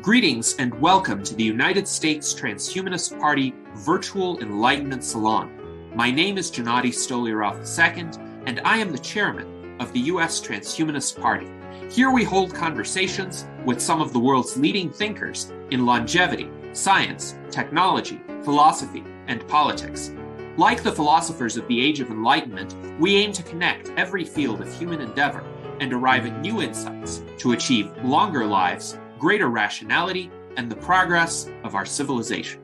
Greetings and welcome to the United States Transhumanist Party Virtual Enlightenment Salon. My name is Gennady Stolyarov II, and I am the chairman of the U.S. Transhumanist Party. Here we hold conversations with some of the world's leading thinkers in longevity, science, technology, philosophy, and politics. Like the philosophers of the Age of Enlightenment, we aim to connect every field of human endeavor and arrive at new insights to achieve longer lives, greater rationality, and the progress of our civilization.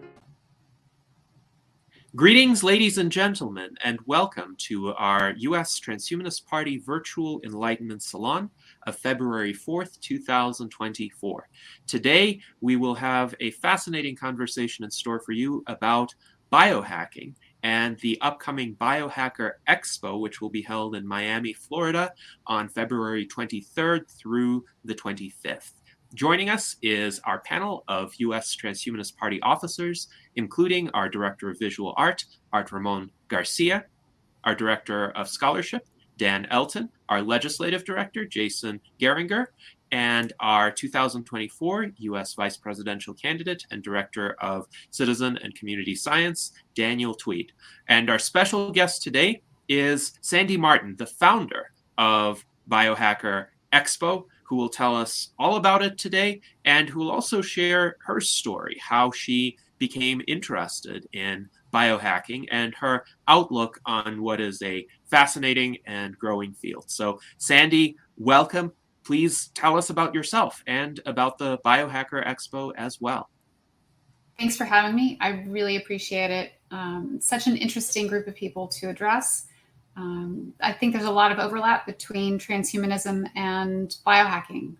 Greetings, ladies and gentlemen, and welcome to our U.S. Transhumanist Party Virtual Enlightenment Salon of February 4th, 2024. Today, we will have a fascinating conversation in store for you about biohacking and the upcoming Biohacker Expo, which will be held in Miami, Florida on February 23rd through the 25th. Joining us is our panel of U.S. Transhumanist Party officers, including our Director of Visual Art, Art Ramon Garcia, our Director of Scholarship, Dan Elton, our Legislative Director, Jason Geringer, and our 2024 U.S. Vice Presidential Candidate and Director of Citizen and Community Science, Daniel Tweed. And our special guest today is Sandy Martin, the founder of Biohacker Expo, who will tell us all about it today and who will also share her story, how she became interested in biohacking and her outlook on what is a fascinating and growing field. So, Sandy, welcome. Please tell us about yourself and about the Biohacker Expo as well. Thanks for having me. I really appreciate it. Such an interesting group of people to address. I think there's a lot of overlap between transhumanism and biohacking.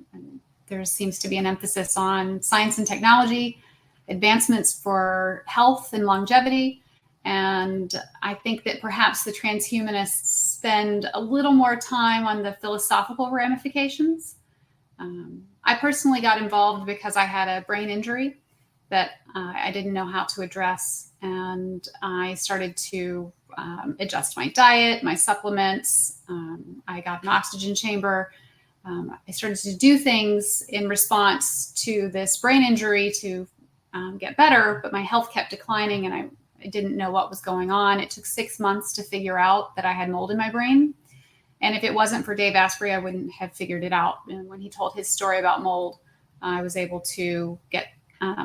There seems to be an emphasis on science and technology, advancements for health and longevity. And I think that perhaps the transhumanists spend a little more time on the philosophical ramifications. I personally got involved because I had a brain injury that I didn't know how to address. And I started to adjust my diet, my supplements. I got an oxygen chamber. I started to do things in response to this brain injury to get better, but my health kept declining and I didn't know what was going on. It took 6 months to figure out that I had mold in my brain. And if it wasn't for Dave Asprey, I wouldn't have figured it out. And when he told his story about mold, I was able to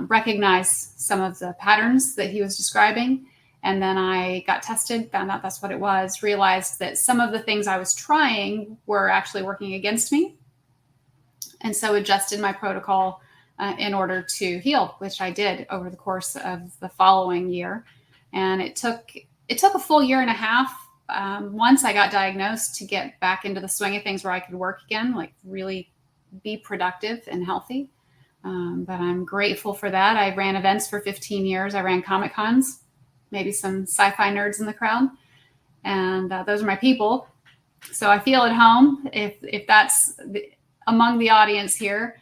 recognize some of the patterns that he was describing. And then I got tested, found out that's what it was, realized that some of the things I was trying were actually working against me. And so adjusted my protocol in order to heal, which I did over the course of the following year. And it took a full year and a half once I got diagnosed to get back into the swing of things where I could work again, like really be productive and healthy. But I'm grateful for that. I ran events for 15 years. I ran Comic Cons, maybe some sci-fi nerds in the crowd. And those are my people. So I feel at home if that's among the audience here.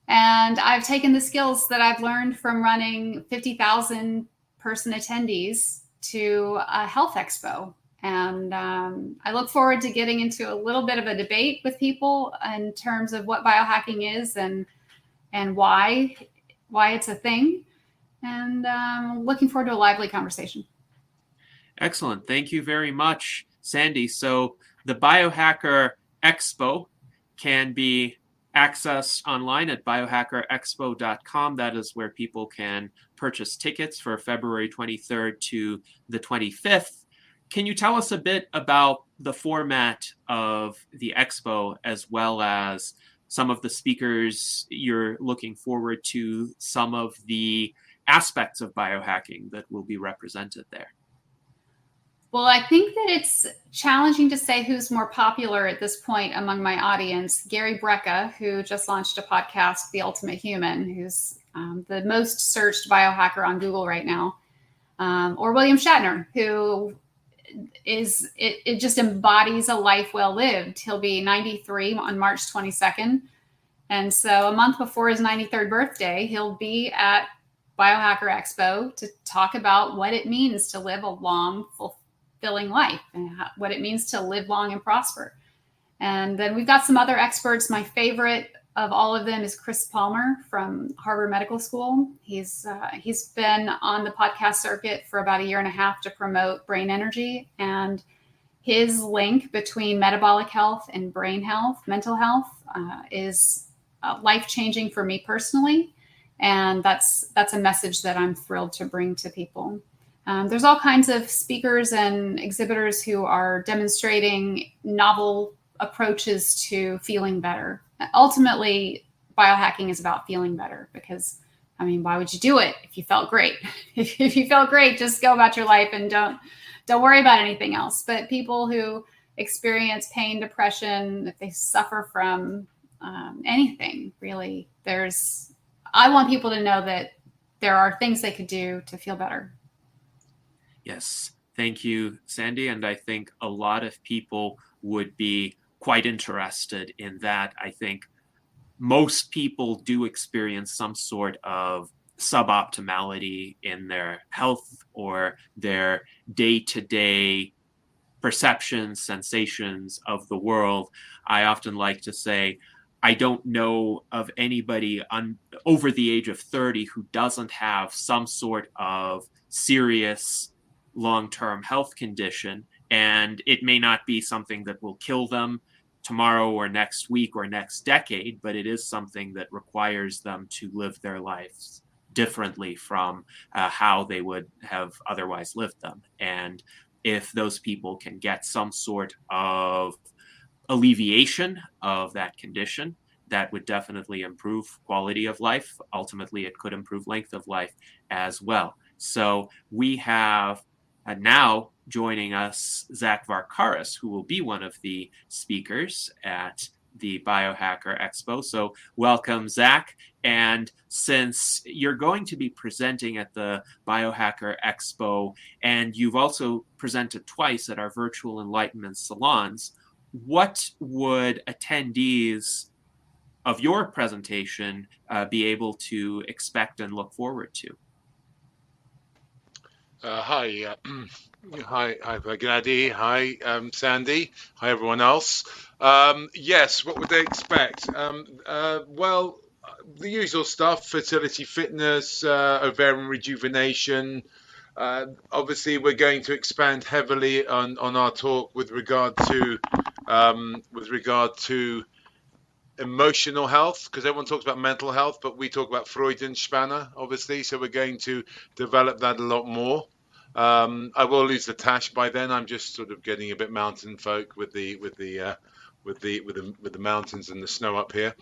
And I've taken the skills that I've learned from running 50,000 person attendees to a health expo. And I look forward to getting into a little bit of a debate with people in terms of what biohacking is and why it's a thing. And looking forward to a lively conversation. Excellent. Thank you very much, Sandy. So the Biohacker Expo can be accessed online at biohackerexpo.com. That is where people can purchase tickets for February 23rd to the 25th. Can you tell us a bit about the format of the expo as well as some of the speakers you're looking forward to, some of the aspects of biohacking that will be represented there? Well, I think that it's challenging to say who's more popular at this point among my audience. Gary Brecka, who just launched a podcast, The Ultimate Human, who's the most searched biohacker on Google right now, or William Shatner, who it just embodies a life well lived. He'll be 93 on March 22nd. And so a month before his 93rd birthday, he'll be at Biohacker Expo to talk about what it means to live a long, fulfilling life and what it means to live long and prosper. And then we've got some other experts. My favorite of all of them is Chris Palmer from Harvard Medical School. He's been on the podcast circuit for about 1.5 years to promote brain energy, and his link between metabolic health and brain health, mental health, is life-changing for me personally. And that's a message that I'm thrilled to bring to people. There's all kinds of speakers and exhibitors who are demonstrating novel approaches to feeling better. Ultimately, biohacking is about feeling better because, I mean, why would you do it if you felt great? If you felt great, just go about your life and don't worry about anything else. But people who experience pain, depression, if they suffer from anything, really, I want people to know that there are things they could do to feel better. Yes, thank you, Sandy. And I think a lot of people would be quite interested in that. I think most people do experience some sort of suboptimality in their health or their day-to-day perceptions, sensations of the world. I often like to say, I don't know of anybody over the age of 30 who doesn't have some sort of serious long-term health condition, and it may not be something that will kill them tomorrow or next week or next decade, but it is something that requires them to live their lives differently from how they would have otherwise lived them. And if those people can get some sort of alleviation of that condition, that would definitely improve quality of life. Ultimately, it could improve length of life as well. So we have now joining us Zach Varkaris, who will be one of the speakers at the Biohacker Expo. So welcome, Zach. And since you're going to be presenting at the Biohacker Expo, and you've also presented twice at our virtual enlightenment salons, what would attendees of your presentation be able to expect and look forward to? Hi, Gennady. Hi, Sandy. Hi, everyone else. Yes, what would they expect? Well, the usual stuff: fertility, fitness, ovarian rejuvenation. Obviously, we're going to expand heavily on our talk with regard to emotional health, because everyone talks about mental health, but we talk about Freudian obviously. So we're going to develop that a lot more. I will lose the tash by then. I'm just sort of getting a bit mountain folk with the mountains and the snow up here.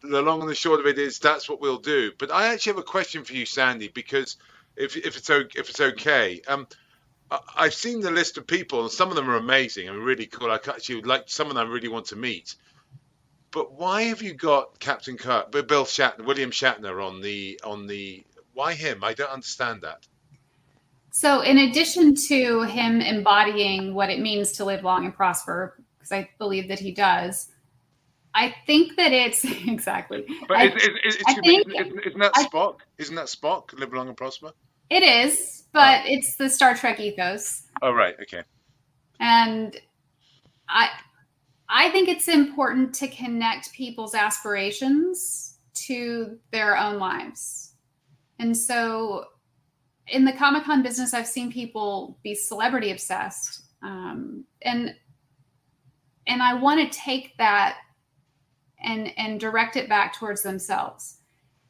The long and the short of it is that's what we'll do. But I actually have a question for you, Sandy, because if it's okay. I've seen the list of people, and some of them are amazing and really cool. I actually would like some of them I really want to meet. But why have you got Captain Kirk, William Shatner on the? Why him? I don't understand that. So, in addition to him embodying what it means to live long and prosper, because I believe that he does, I think that it's exactly. But isn't that Spock? Isn't that Spock? Live long and prosper. It is, but it's the Star Trek ethos. Oh, right. Okay. And I think it's important to connect people's aspirations to their own lives. And so in the Comic-Con business, I've seen people be celebrity obsessed. And I want to take that and direct it back towards themselves.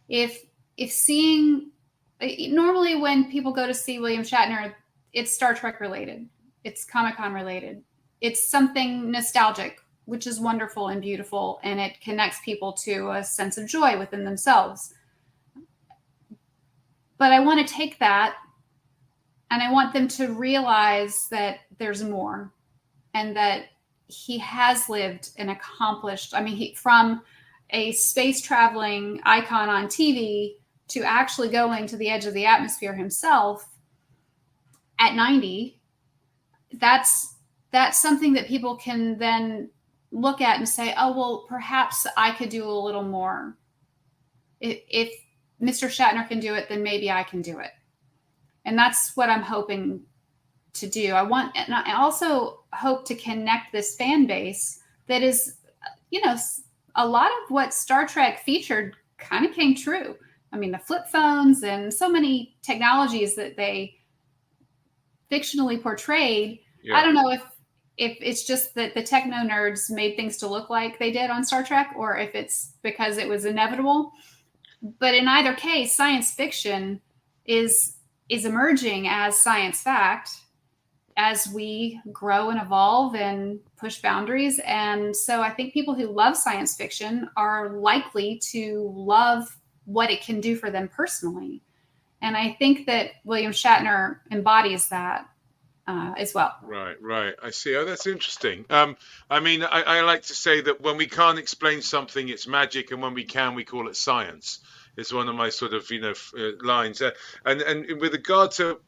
If seeing... Normally when people go to see William Shatner, it's Star Trek related. It's Comic-Con related. It's something nostalgic, which is wonderful and beautiful, and it connects people to a sense of joy within themselves. But I want to take that and I want them to realize that there's more and that he has lived and accomplished. I mean, from a space traveling icon on TV to actually going to the edge of the atmosphere himself at 90, that's something that people can then look at and say, oh, well, perhaps I could do a little more. If Mr. Shatner can do it, then maybe I can do it. And that's what I'm hoping to do. And I also hope to connect this fan base that is a lot of what Star Trek featured kind of came true. I mean, the flip phones and so many technologies that they fictionally portrayed. Yeah. I don't know if it's just that the techno nerds made things to look like they did on Star Trek, or if it's because it was inevitable. But in either case, science fiction is emerging as science fact as we grow and evolve and push boundaries. And so I think people who love science fiction are likely to love what it can do for them personally. And I think that William Shatner embodies that as well. Right. I see. Oh, that's interesting. I mean, I like to say that when we can't explain something, it's magic, and when we can, we call it science. It's one of my sort of, lines. And with regard to,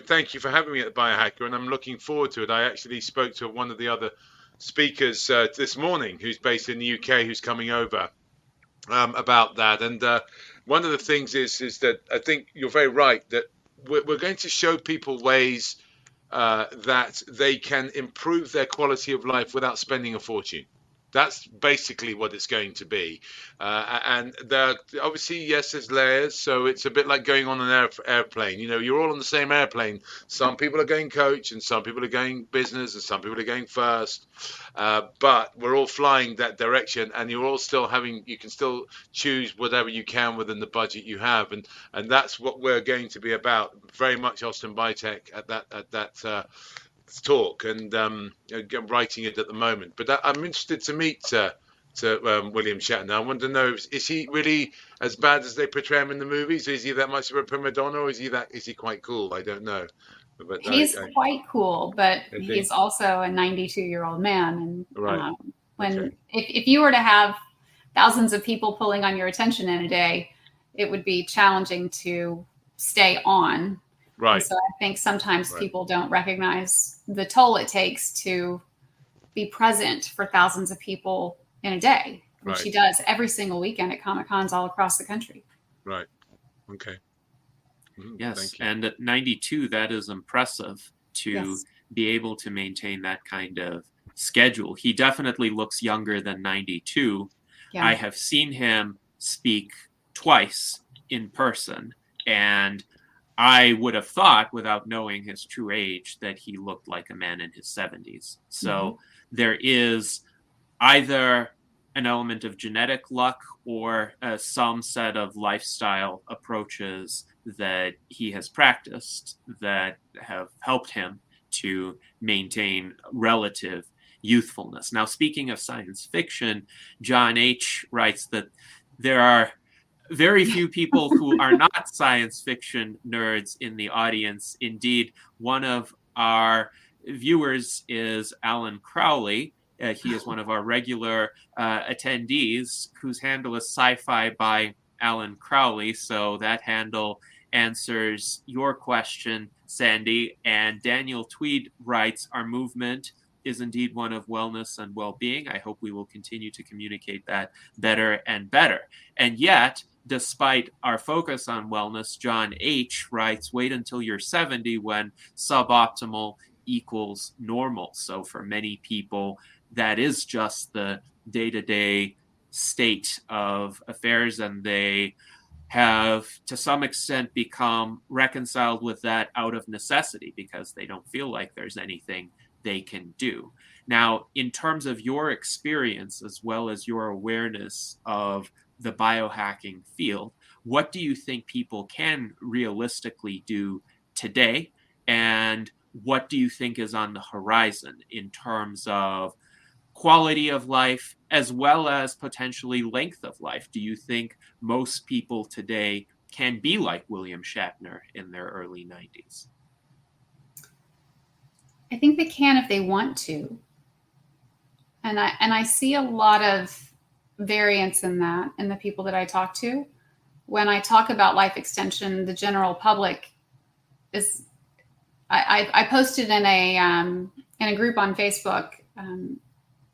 thank you for having me at the Biohacker, and I'm looking forward to it. I actually spoke to one of the other speakers this morning, who's based in the UK, who's coming over about that. And one of the things is that I think you're very right that we're going to show people ways that they can improve their quality of life without spending a fortune. That's basically what it's going to be. And obviously, yes, there's layers. So it's a bit like going on an airplane. You're all on the same airplane. Some people are going coach, and some people are going business, and some people are going first. But we're all flying that direction, and you're all still you can still choose whatever you can within the budget you have. And that's what we're going to be about. Very much Austin Bytech at that talk, and writing it at the moment. But I'm interested to meet William Shatner. I want to know, is he really as bad as they portray him in the movies? Is he that much of a prima donna, or is he quite cool? I don't know. But he's quite cool, but he's also a 92-year-old man. And right. If you were to have thousands of people pulling on your attention in a day, it would be challenging to stay on. Right. And so I think sometimes people don't recognize the toll it takes to be present for thousands of people in a day, which he does every single weekend at Comic-Cons all across the country. Right. Okay. Yes. And at 92, that is impressive to be able to maintain that kind of schedule. He definitely looks younger than 92. Yeah. I have seen him speak twice in person, and I would have thought, without knowing his true age, that he looked like a man in his 70s. So there is either an element of genetic luck or some set of lifestyle approaches that he has practiced that have helped him to maintain relative youthfulness. Now, speaking of science fiction, John H. writes that there are very few people who are not science fiction nerds in the audience. Indeed, one of our viewers is Alan Crowley. He is one of our regular attendees, whose handle is Sci-Fi by Alan Crowley. So that handle answers your question, Sandy. And Daniel Tweed writes, our movement is indeed one of wellness and well-being. I hope we will continue to communicate that better and better. And yet, despite our focus on wellness, John H. writes, wait until you're 70 when suboptimal equals normal. So for many people, that is just the day-to-day state of affairs, and they have, to some extent, become reconciled with that out of necessity because they don't feel like there's anything they can do. Now, in terms of your experience, as well as your awareness of the biohacking field, what do you think people can realistically do today? And what do you think is on the horizon in terms of quality of life as well as potentially length of life? Do you think most people today can be like William Shatner in their early 90s? I think they can if they want to. And I see a lot of variance in that in the people that I talk to. When I talk about life extension, the general public is, I posted in a group on Facebook.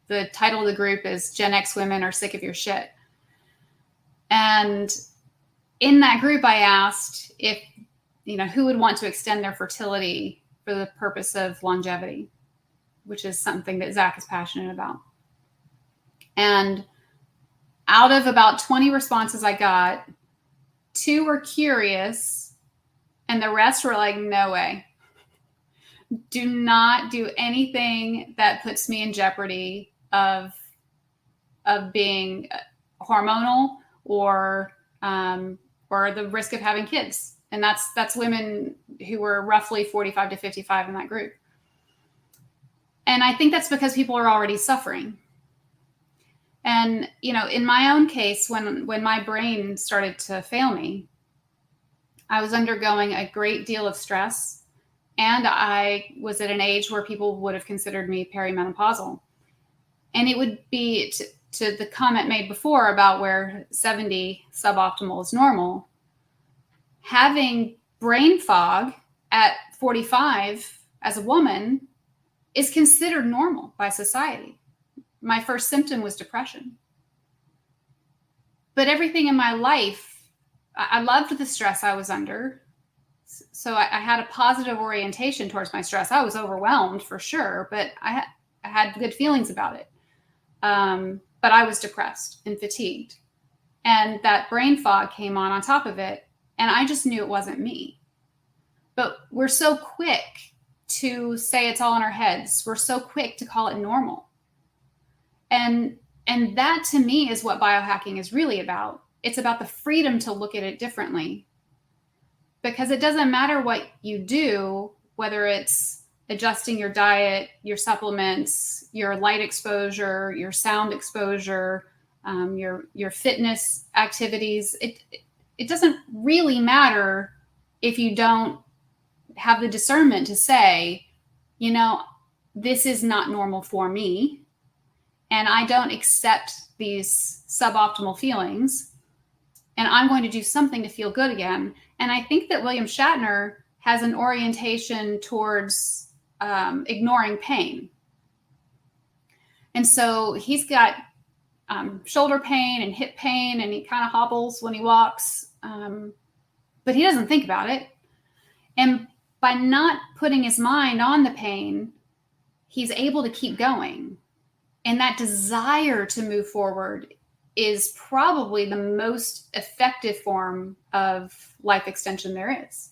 The title of the group is Gen X Women Are Sick of Your Shit. And in that group, I asked if, who would want to extend their fertility for the purpose of longevity, which is something that Zach is passionate about. And out of about 20 responses I got, 2 were curious, and the rest were like, no way. Do not do anything that puts me in jeopardy of being hormonal or the risk of having kids. And that's women who were roughly 45 to 55 in that group. And I think that's because people are already suffering. And, you know, in my own case, when my brain started to fail me, I was undergoing a great deal of stress. And I was at an age where people would have considered me perimenopausal. And it would be to the comment made before about where 70 suboptimal is normal. Having brain fog at 45 as a woman is considered normal by society. My first symptom was depression. But everything in my life, I loved the stress I was under. So I had a positive orientation towards my stress. I was overwhelmed for sure, but I had good feelings about it. But I was depressed and fatigued. And that brain fog came on top of it. And I just knew it wasn't me. But we're so quick to say it's all in our heads. We're so quick to call it normal. And that to me is what biohacking is really about. It's about the freedom to look at it differently. Because it doesn't matter what you do, whether it's adjusting your diet, your supplements, your light exposure, your sound exposure, your fitness activities. It doesn't really matter if you don't have the discernment to say, you know, this is not normal for me, and I don't accept these suboptimal feelings, and I'm going to do something to feel good again. And I think that William Shatner has an orientation towards ignoring pain. And so he's got shoulder pain and hip pain, and he kind of hobbles when he walks, but he doesn't think about it. And by not putting his mind on the pain, he's able to keep going. And that desire to move forward is probably the most effective form of life extension there is.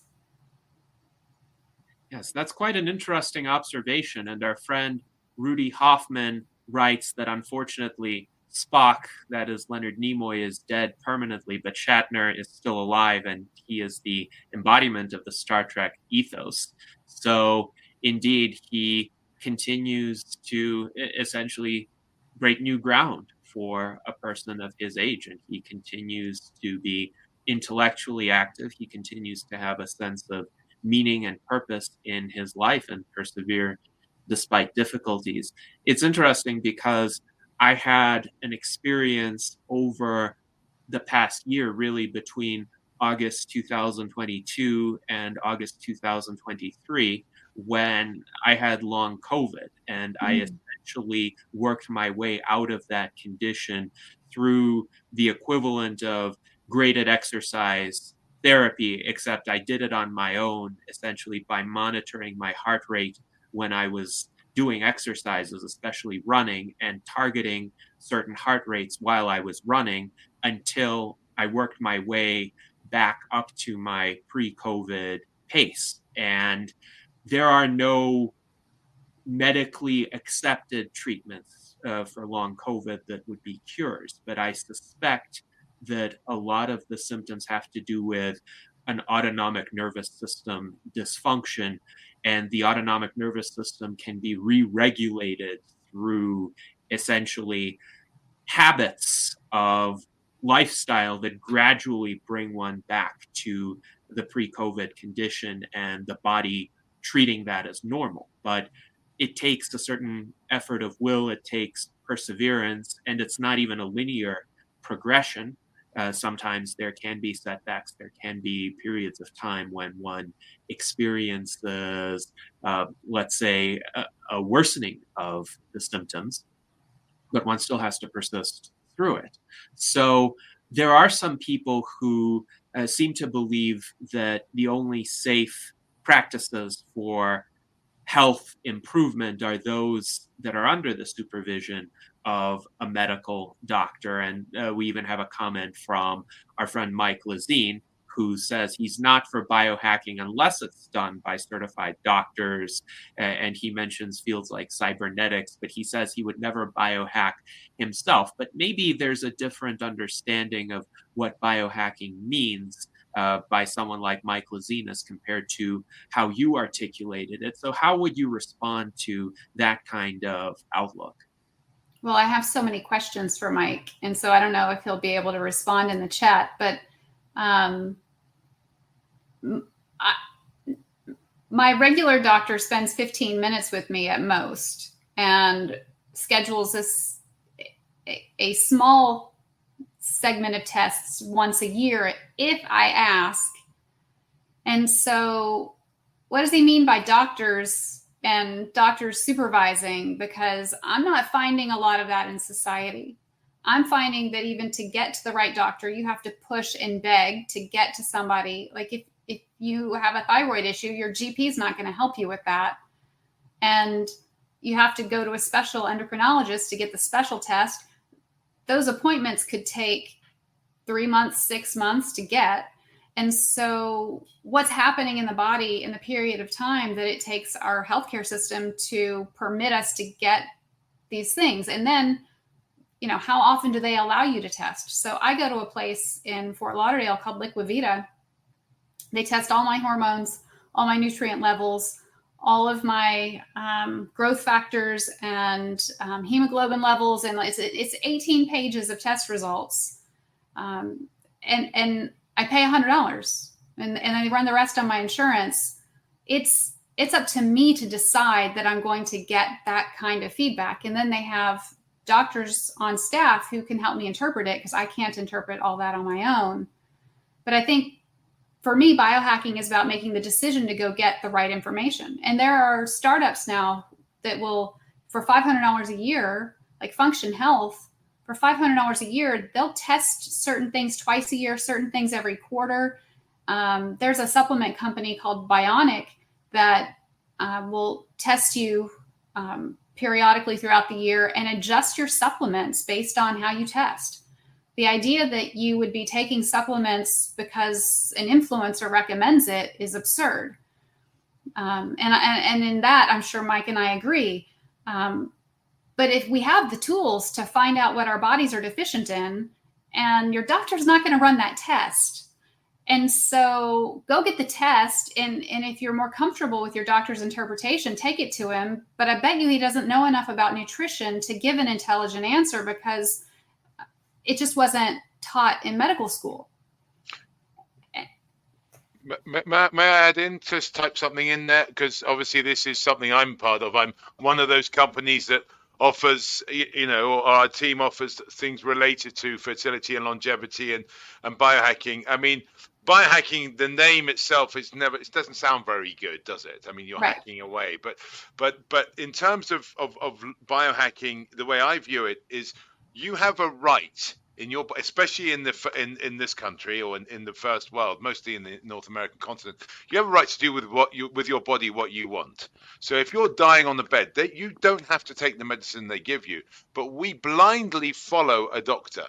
Yes, that's quite an interesting observation. And our friend Rudy Hoffman writes that unfortunately Spock, that is Leonard Nimoy, is dead permanently, but Shatner is still alive, and he is the embodiment of the Star Trek ethos. So indeed, he continues to essentially break new ground for a person of his age, and he continues to be intellectually active. He continues to have a sense of meaning and purpose in his life and persevere despite difficulties. It's interesting because I had an experience over the past year, really between August 2022 and August 2023, when I had long COVID, and I essentially worked my way out of that condition through the equivalent of graded exercise therapy, except I did it on my own, essentially by monitoring my heart rate when I was doing exercises, especially running, and targeting certain heart rates while I was running until I worked my way back up to my pre-COVID pace. And there are no medically accepted treatments for long COVID that would be cures, but I suspect that a lot of the symptoms have to do with an autonomic nervous system dysfunction, and the autonomic nervous system can be re-regulated through essentially habits of lifestyle that gradually bring one back to the pre-COVID condition and the body treating that as normal. But it takes a certain effort of will, it takes perseverance, and it's not even a linear progression. Sometimes there can be setbacks, there can be periods of time when one experiences, let's say, a worsening of the symptoms, but one still has to persist through it. So there are some people who seem to believe that the only safe practices for health improvement are those that are under the supervision of a medical doctor. And we even have a comment from our friend Mike Lazine, who says he's not for biohacking unless it's done by certified doctors. And he mentions fields like cybernetics, but he says he would never biohack himself. But maybe there's a different understanding of what biohacking means by someone like Mike Lazine as compared to how you articulated it. So, how would you respond to that kind of outlook? Well, I have so many questions for Mike, and so I don't know if he'll be able to respond in the chat, but I, my regular doctor spends 15 minutes with me at most and schedules this a small segment of tests once a year if I ask. And so what does he mean by doctors and doctors supervising? Because I'm not finding a lot of that in society. I'm finding that even to get to the right doctor, you have to push and beg to get to somebody. Like if you have a thyroid issue, your GP is not going to help you with that. And you have to go to a special endocrinologist to get the special test. Those appointments could take 3 months, 6 months to get. And so what's happening in the body in the period of time that it takes our healthcare system to permit us to get these things? And then, how often do they allow you to test? So I go to a place in Fort Lauderdale called Liquivita. They test all my hormones, all my nutrient levels, all of my growth factors and hemoglobin levels. And it's 18 pages of test results. And I pay $100 and I run the rest on my insurance. It's up to me to decide that I'm going to get that kind of feedback. And then they have doctors on staff who can help me interpret it because I can't interpret all that on my own. But I think for me, biohacking is about making the decision to go get the right information. And there are startups now that will, for $500 a year, like Function Health, for $500 a year, they'll test certain things twice a year, certain things every quarter. There's a supplement company called Bionic that will test you periodically throughout the year and adjust your supplements based on how you test. The idea that you would be taking supplements because an influencer recommends it is absurd. And in that, I'm sure Mike and I agree. But if we have the tools to find out what our bodies are deficient in, and your doctor's not going to run that test. And so go get the test. And if you're more comfortable with your doctor's interpretation, take it to him. But I bet you he doesn't know enough about nutrition to give an intelligent answer because it just wasn't taught in medical school. May I add in, just type something in there? Because obviously this is something I'm part of. I'm one of those companies that offers, or our team offers things related to fertility and longevity and biohacking. I mean, biohacking, the name itself it doesn't sound very good, does it? I mean, you're right. hacking away. But in terms of biohacking, the way I view it is you have a right especially in this country or in the first world, mostly in the North American continent, you have a right to do with your body what you want. So if you're dying on the bed, you don't have to take the medicine they give you, but we blindly follow a doctor.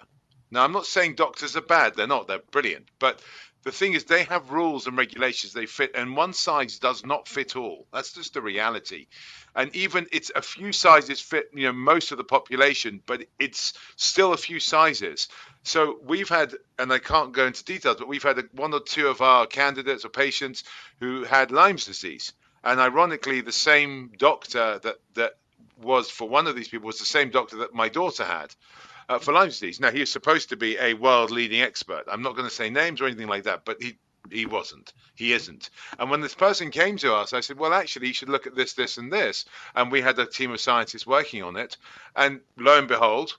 Now, I'm not saying doctors are bad. They're not. They're brilliant. But the thing is, they have rules and regulations they fit, and one size does not fit all. That's just the reality. And even it's a few sizes fit, most of the population, but it's still a few sizes. So we've had, and I can't go into details, but we've had one or two of our candidates or patients who had Lyme's disease. And ironically, the same doctor that was for one of these people was the same doctor that my daughter had. For Lyme disease. Now, he was supposed to be a world-leading expert. I'm not going to say names or anything like that, but he wasn't. He isn't. And when this person came to us, I said, well, actually, you should look at this, this, and this. And we had a team of scientists working on it. And lo and behold,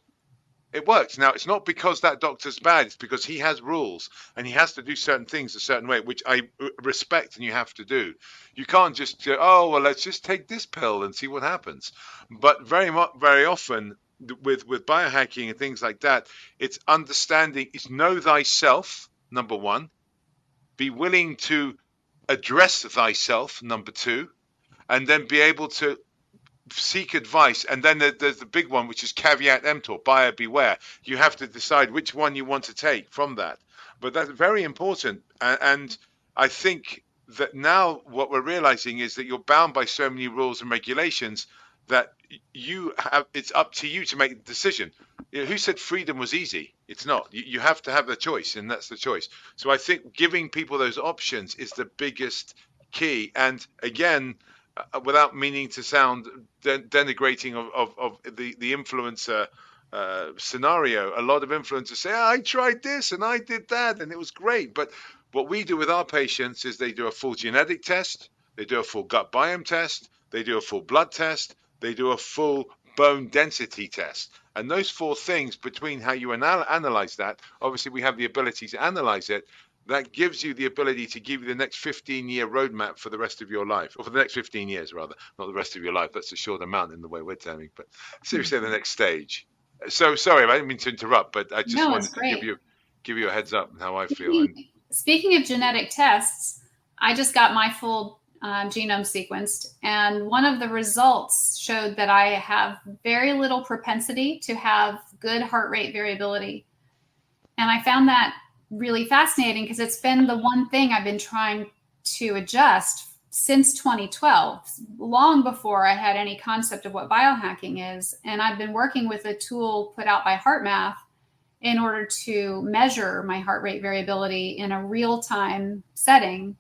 it worked. Now, it's not because that doctor's bad. It's because he has rules and he has to do certain things a certain way, which I respect and you have to do. You can't just go, oh, well, let's just take this pill and see what happens. But very often, with biohacking and things like that, it's understanding, it's know thyself, number one, be willing to address thyself, number two, and then be able to seek advice. And then there's the big one, which is caveat emptor, buyer beware. You have to decide which one you want to take from that. But that's very important. And I think that now what we're realizing is that you're bound by so many rules and regulations that it's up to you to make the decision. Who said freedom was easy? It's not. You have to have the choice, and that's the choice. So I think giving people those options is the biggest key. And again, without meaning to sound denigrating of the influencer scenario, a lot of influencers say, I tried this and I did that and it was great. But what we do with our patients is they do a full genetic test, they do a full gut biome test, they do a full blood test, they do a full bone density test. And those four things, between how you analyze that, obviously we have the ability to analyze it, that gives you the ability to give you the next 15-year roadmap for the rest of your life, or for the next 15 years, rather, not the rest of your life. That's a short amount in the way we're terming, but seriously, the next stage. So sorry, I didn't mean to interrupt, but I just wanted to give you a heads up on how I feel. Speaking of genetic tests, I just got my full genome sequenced, and one of the results showed that I have very little propensity to have good heart rate variability. And I found that really fascinating because it's been the one thing I've been trying to adjust since 2012, long before I had any concept of what biohacking is. And I've been working with a tool put out by HeartMath in order to measure my heart rate variability in a real-time setting.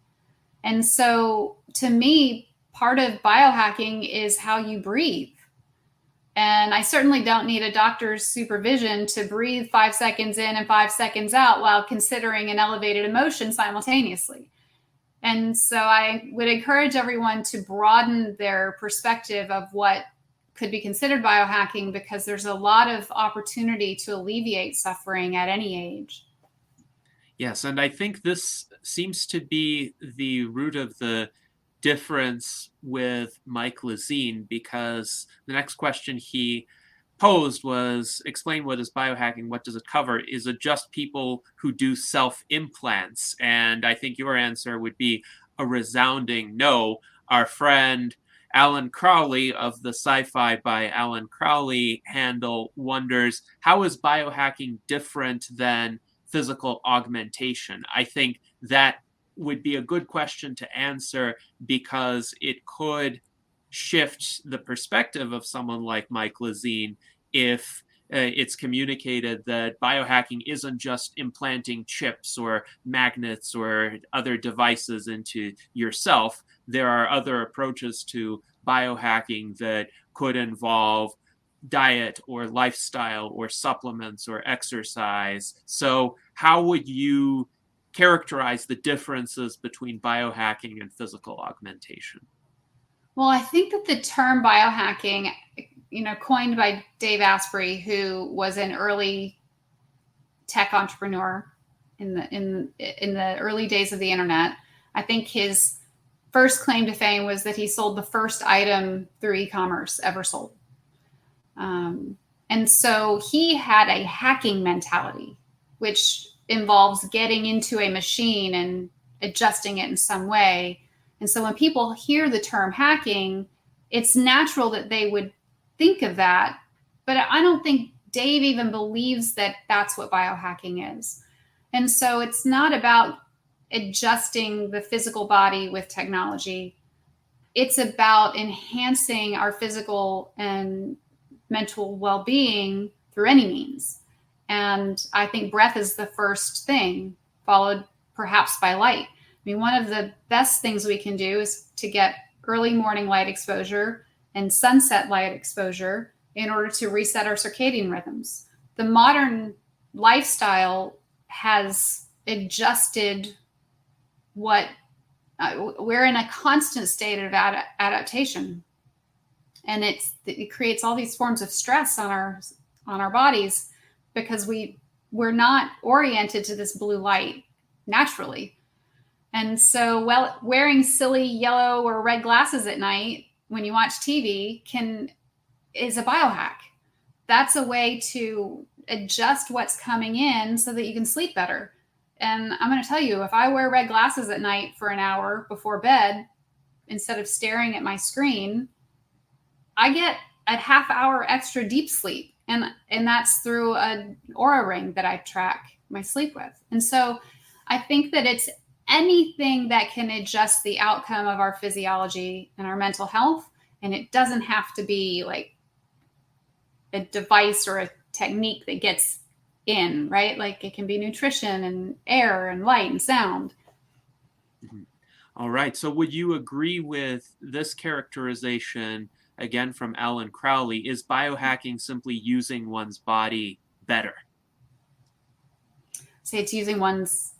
And so to me, part of biohacking is how you breathe. And I certainly don't need a doctor's supervision to breathe 5 seconds in and 5 seconds out while considering an elevated emotion simultaneously. And so I would encourage everyone to broaden their perspective of what could be considered biohacking, because there's a lot of opportunity to alleviate suffering at any age. Yes, and I think this seems to be the root of the difference with Mike Lezine, because the next question he posed was, explain what is biohacking, what does it cover? Is it just people who do self-implants? And I think your answer would be a resounding no. Our friend Alan Crowley of the Sci-Fi by Alan Crowley handle wonders, how is biohacking different than physical augmentation? I think that would be a good question to answer, because it could shift the perspective of someone like Mike Lezine if it's communicated that biohacking isn't just implanting chips or magnets or other devices into yourself. There are other approaches to biohacking that could involve diet or lifestyle or supplements or exercise. So how would you characterize the differences between biohacking and physical augmentation? Well, I think that the term biohacking, coined by Dave Asprey, who was an early tech entrepreneur in the early days of the internet. I think his first claim to fame was that he sold the first item through e-commerce ever sold. And so he had a hacking mentality, which involves getting into a machine and adjusting it in some way. And so when people hear the term hacking, it's natural that they would think of that. But I don't think Dave even believes that that's what biohacking is. And so it's not about adjusting the physical body with technology. It's about enhancing our physical and mental well-being through any means. And I think breath is the first thing, followed perhaps by light. I mean, one of the best things we can do is to get early morning light exposure and sunset light exposure in order to reset our circadian rhythms. The modern lifestyle has adjusted we're in a constant state of adaptation. And it creates all these forms of stress on our bodies, because we're not oriented to this blue light naturally. And so, wearing silly yellow or red glasses at night when you watch TV is a biohack. That's a way to adjust what's coming in so that you can sleep better. And I'm going to tell you, if I wear red glasses at night for an hour before bed, instead of staring at my screen, I get a half hour extra deep sleep, and that's through an Aura ring that I track my sleep with. And so I think that it's anything that can adjust the outcome of our physiology and our mental health. And it doesn't have to be like a device or a technique that gets in, right? Like it can be nutrition and air and light and sound. Mhm. All right. So would you agree with this characterization, again from Alan Crowley? Is biohacking simply using one's body better? Say it's using one's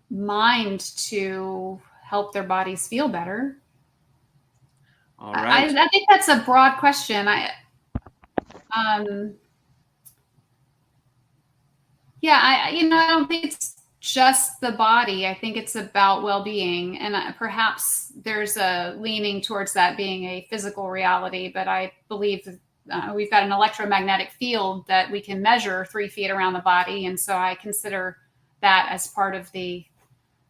mind to help their bodies feel better. All right. I think that's a broad question. Um, yeah, I don't think it's just the body. I think it's about well-being, and perhaps there's a leaning towards that being a physical reality. But I believe we've got an electromagnetic field that we can measure 3 feet around the body, and so I consider that as part of the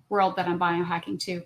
world that I'm biohacking too.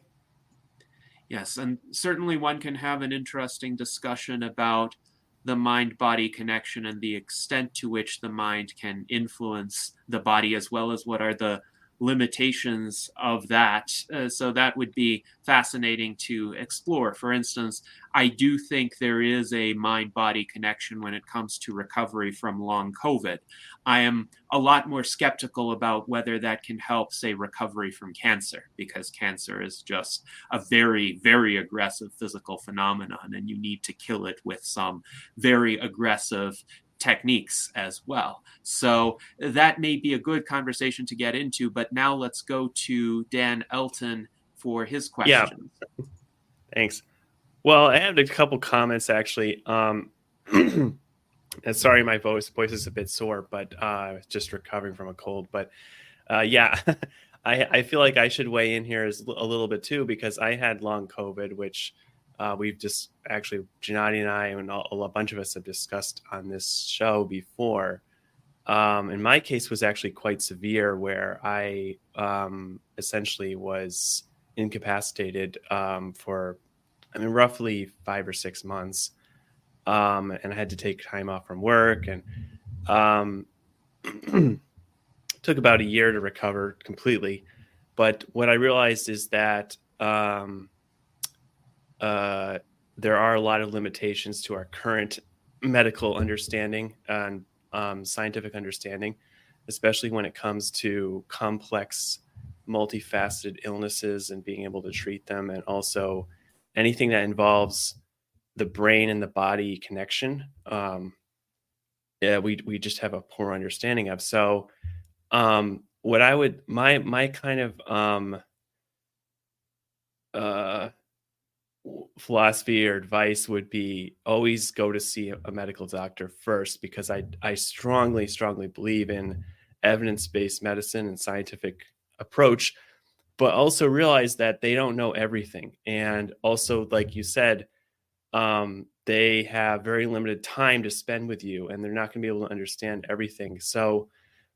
Yes, and certainly one can have an interesting discussion about the mind-body connection and the extent to which the mind can influence the body, as well as what are the limitations of that. So that would be fascinating to explore. For instance, I do think there is a mind-body connection when it comes to recovery from long COVID. I am a lot more skeptical about whether that can help, say, recovery from cancer, because cancer is just a very, very aggressive physical phenomenon, and you need to kill it with some very aggressive techniques as well. So that may be a good conversation to get into, but now let's go to Dan Elton for his question. Yeah, thanks. Well, I have a couple comments actually. And sorry, my voice is a bit sore, but just recovering from a cold. But yeah, I feel like I should weigh in here a little bit too, because I had long COVID, which we've just actually, Gennady and I and a bunch of us have discussed on this show before. In my case was actually quite severe, where I essentially was incapacitated for, roughly 5 or 6 months. And I had to take time off from work, and took about a year to recover completely. But what I realized is that there are a lot of limitations to our current medical understanding and scientific understanding, especially when it comes to complex, multifaceted illnesses and being able to treat them, and also anything that involves the brain and the body connection. Yeah, we just have a poor understanding of. So, what I would my kind of philosophy or advice would be always go to see a medical doctor first, because I strongly believe in evidence-based medicine and scientific approach, but also realize that they don't know everything. And also, like you said, they have very limited time to spend with you, and they're not going to be able to understand everything. So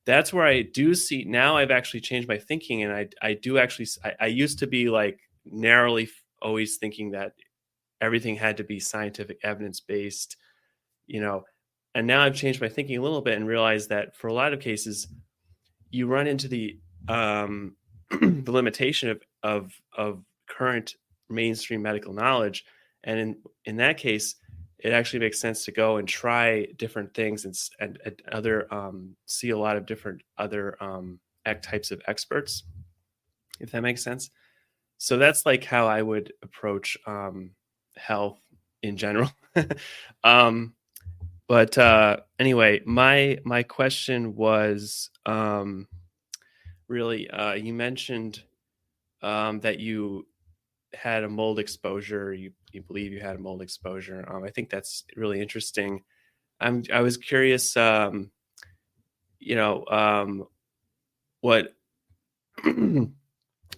that's where I do see now. I've actually changed my thinking, and I do actually. I used to be like narrowly always thinking that everything had to be scientific evidence based, and now I've changed my thinking a little bit and realized that for a lot of cases, you run into the the limitation of current mainstream medical knowledge, and in that case, it actually makes sense to go and try different things and other see a lot of different other types of experts, if that makes sense. So that's like how I would approach health in general. But anyway, my question was really, you mentioned that you had a mold exposure. You believe you had a mold exposure. I think that's really interesting. I was curious, what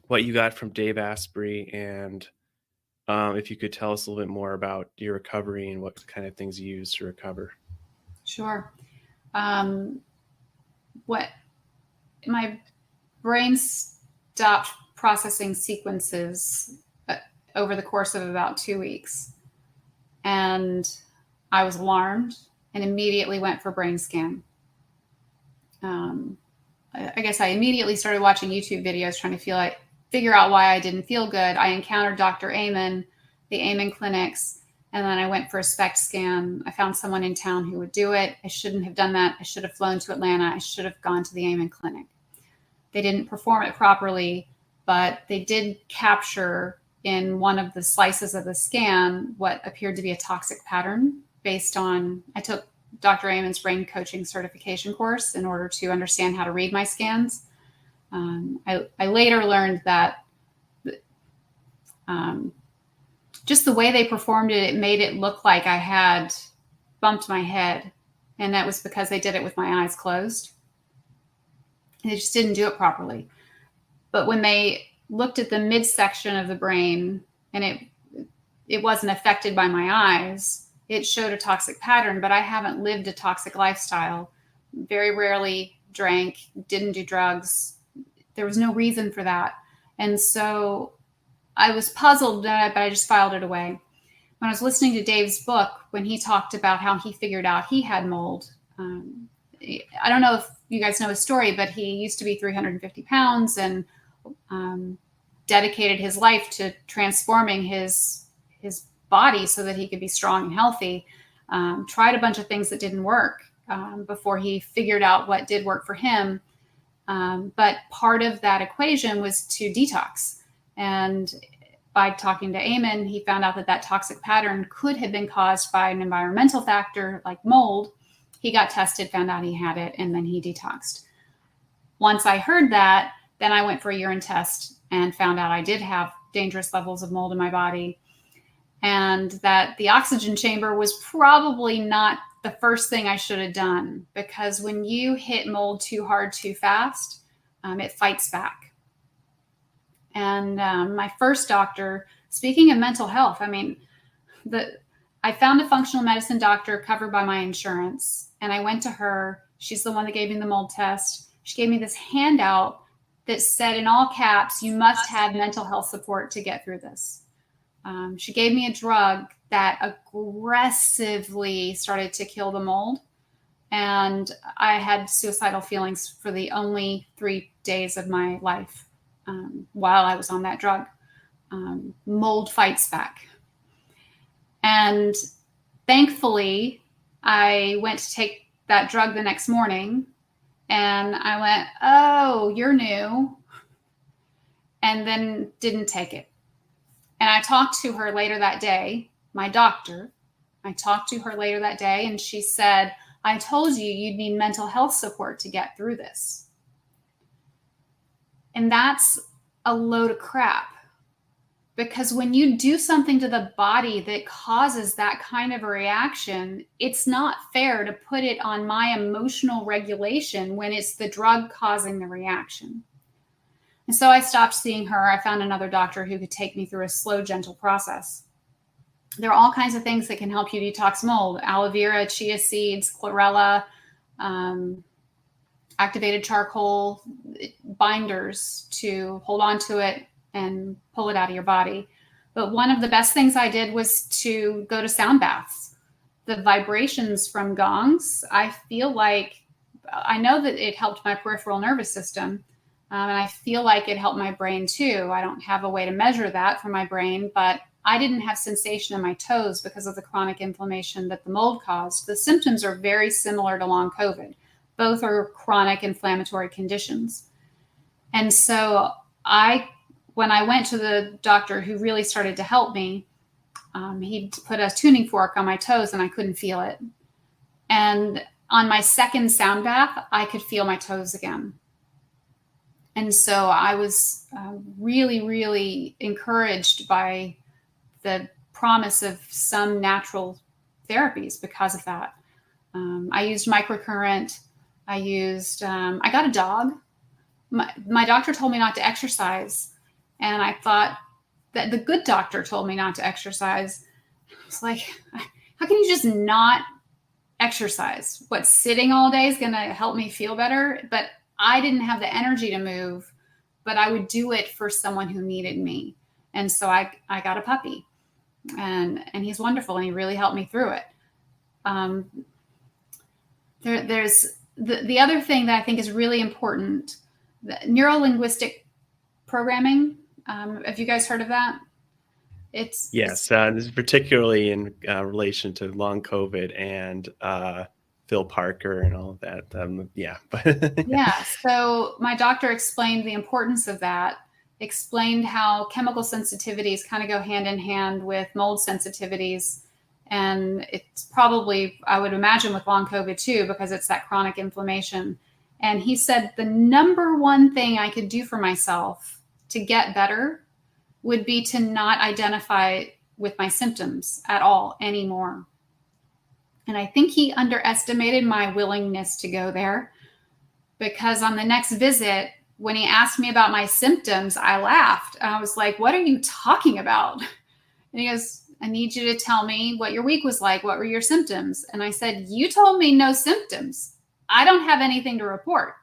what you got from Dave Asprey, and if you could tell us a little bit more about your recovery and what kind of things you used to recover. Sure. What my brain stopped processing sequences over the course of about 2 weeks. And I was alarmed and immediately went for a brain scan. I guess I immediately started watching YouTube videos trying to figure out why I didn't feel good. I encountered Dr. Amen, the Amen clinics, and then I went for a SPECT scan. I found someone in town who would do it. I shouldn't have done that. I should have flown to Atlanta. I should have gone to the Amen clinic. They didn't perform it properly, but they did capture in one of the slices of the scan what appeared to be a toxic pattern based on, I took Dr. Amen's brain coaching certification course in order to understand how to read my scans. I later learned that just the way they performed it, it made it look like I had bumped my head. And that was because they did it with my eyes closed. They just didn't do it properly. But when they looked at the midsection of the brain and it wasn't affected by my eyes, it showed a toxic pattern, but I haven't lived a toxic lifestyle. Very rarely drank, didn't do drugs. There was no reason for that. And so I was puzzled, but I just filed it away. When I was listening to Dave's book, when he talked about how he figured out he had mold, I don't know if you guys know his story, but he used to be 350 pounds and dedicated his life to transforming his body so that he could be strong and healthy. Tried a bunch of things that didn't work before he figured out what did work for him. But part of that equation was to detox. And by talking to Amen, he found out that toxic pattern could have been caused by an environmental factor like mold. He got tested, found out he had it, and then he detoxed. Once I heard that, then I went for a urine test and found out I did have dangerous levels of mold in my body, and that the oxygen chamber was probably not the first thing I should have done, because when you hit mold too hard, too fast, it fights back. And my first doctor, speaking of mental health, I found a functional medicine doctor covered by my insurance, and I went to her. She's the one that gave me the mold test. She gave me this handout that said in all caps, "You must have mental health support to get through this." She gave me a drug that aggressively started to kill the mold. And I had suicidal feelings for the only 3 days of my life while I was on that drug. Mold fights back. And thankfully, I went to take that drug the next morning, and I went, "Oh, you're new," and then didn't take it. And I talked to her later that day, my doctor. I talked to her later that day, and she said, "I told you you'd need mental health support to get through this." And that's a load of crap. Because when you do something to the body that causes that kind of a reaction, it's not fair to put it on my emotional regulation when it's the drug causing the reaction. And so I stopped seeing her. I found another doctor who could take me through a slow, gentle process. There are all kinds of things that can help you detox mold: aloe vera, chia seeds, chlorella, activated charcoal, binders to hold on to it and pull it out of your body. But one of the best things I did was to go to sound baths. The vibrations from gongs, I know that it helped my peripheral nervous system. And I feel like it helped my brain too. I don't have a way to measure that for my brain, but I didn't have sensation in my toes because of the chronic inflammation that the mold caused. The symptoms are very similar to long COVID. Both are chronic inflammatory conditions. And so when I went to the doctor who really started to help me, he put a tuning fork on my toes and I couldn't feel it. And on my second sound bath, I could feel my toes again. And so I was really, really encouraged by the promise of some natural therapies because of that. I used microcurrent. I got a dog. My doctor told me not to exercise. And I thought that the good doctor told me not to exercise. It's like, how can you just not exercise? What, sitting all day is going to help me feel better? But I didn't have the energy to move, but I would do it for someone who needed me. And so I got a puppy. and he's wonderful, and he really helped me through it. There's the other thing that I think is really important, the neuro-linguistic programming. Have you guys heard of that? Yes, this is particularly in relation to long COVID and Phil Parker and all of that. Yeah. So my doctor explained the importance of that, explained how chemical sensitivities kind of go hand in hand with mold sensitivities. And it's probably, I would imagine, with long COVID too, because it's that chronic inflammation. And he said the number one thing I could do for myself to get better would be to not identify with my symptoms at all anymore. And I think he underestimated my willingness to go there, because on the next visit, when he asked me about my symptoms, I laughed. I was like, "What are you talking about?" And he goes, "I need you to tell me what your week was like. What were your symptoms?" And I said, "You told me no symptoms. I don't have anything to report."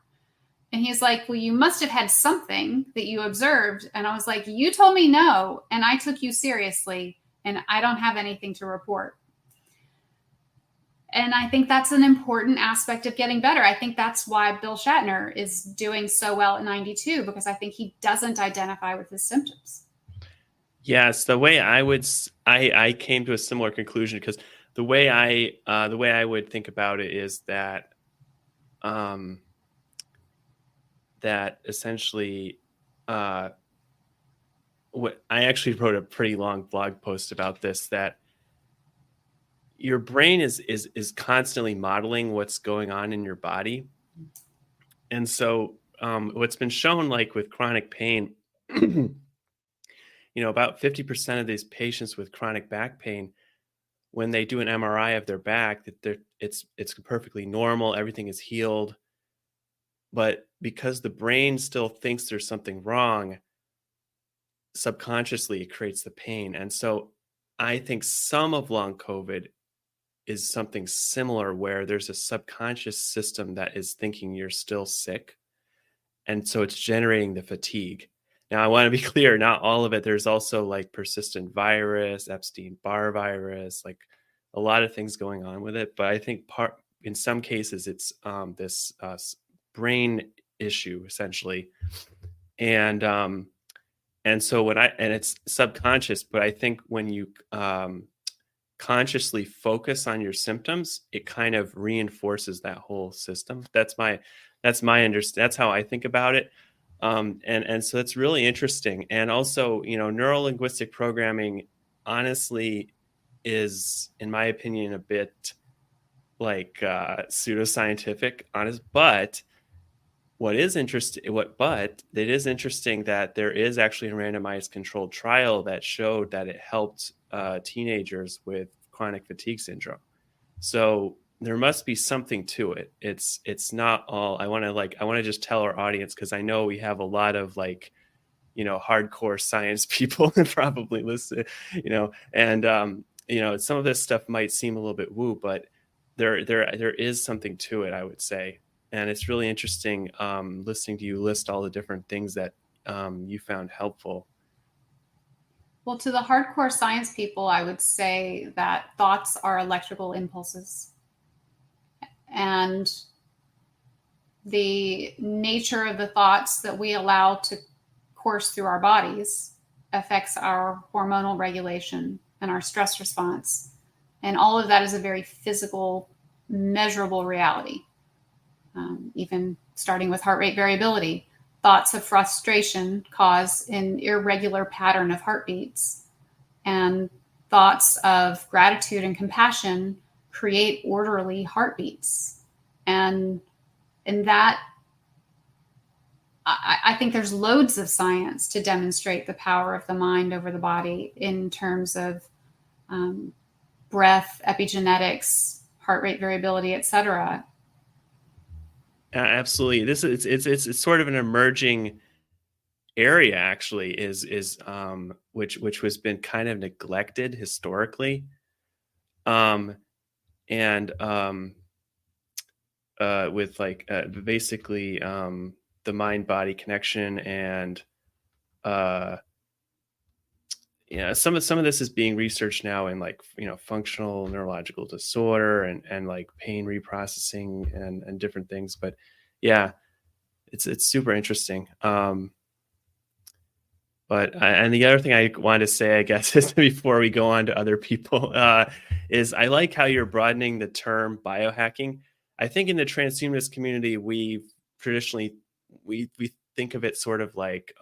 And he's like, "Well, you must have had something that you observed." And I was like, "You told me no, and I took you seriously, and I don't have anything to report." And I think that's an important aspect of getting better. I think that's why Bill Shatner is doing so well at 92, because I think he doesn't identify with his symptoms. Yes, the way I came to a similar conclusion, because the way I would think about it is that that essentially what I actually wrote a pretty long blog post about this, that your brain is constantly modeling what's going on in your body. And so what's been shown, like with chronic pain, about 50% of these patients with chronic back pain, when they do an MRI of their back, that it's perfectly normal, everything is healed. But because the brain still thinks there's something wrong, subconsciously it creates the pain. And so I think some of long COVID is something similar, where there's a subconscious system that is thinking you're still sick. And so it's generating the fatigue. Now, I want to be clear, not all of it. There's also like persistent virus, Epstein-Barr virus, like a lot of things going on with it. But I think in some cases, it's this brain issue, essentially. And so and it's subconscious, but I think when you consciously focus on your symptoms, it kind of reinforces that whole system. That's how I think about it. And so it's really interesting. And also, neuro-linguistic programming, honestly, is, in my opinion, a bit like pseudoscientific, but it is interesting that there is actually a randomized controlled trial that showed that it helped teenagers with chronic fatigue syndrome. So there must be something to it. It's not all. I want to just tell our audience, because I know we have a lot of hardcore science people that probably listen, and some of this stuff might seem a little bit woo, but there is something to it, I would say. And it's really interesting listening to you list all the different things that you found helpful. Well, to the hardcore science people, I would say that thoughts are electrical impulses. And the nature of the thoughts that we allow to course through our bodies affects our hormonal regulation and our stress response. And all of that is a very physical, measurable reality. Even starting with heart rate variability, thoughts of frustration cause an irregular pattern of heartbeats, and thoughts of gratitude and compassion create orderly heartbeats. And that, I think there's loads of science to demonstrate the power of the mind over the body in terms of breath, epigenetics, heart rate variability, etc. Absolutely. It's sort of an emerging area, actually, which has been kind of neglected historically. With basically the mind body connection, and some of this is being researched now in like, functional neurological disorder and like pain reprocessing and different things. But yeah, it's super interesting. And the other thing I wanted to say, I guess, is before we go on to other people, is I like how you're broadening the term biohacking. I think in the transhumanist community, we traditionally we think of it sort of like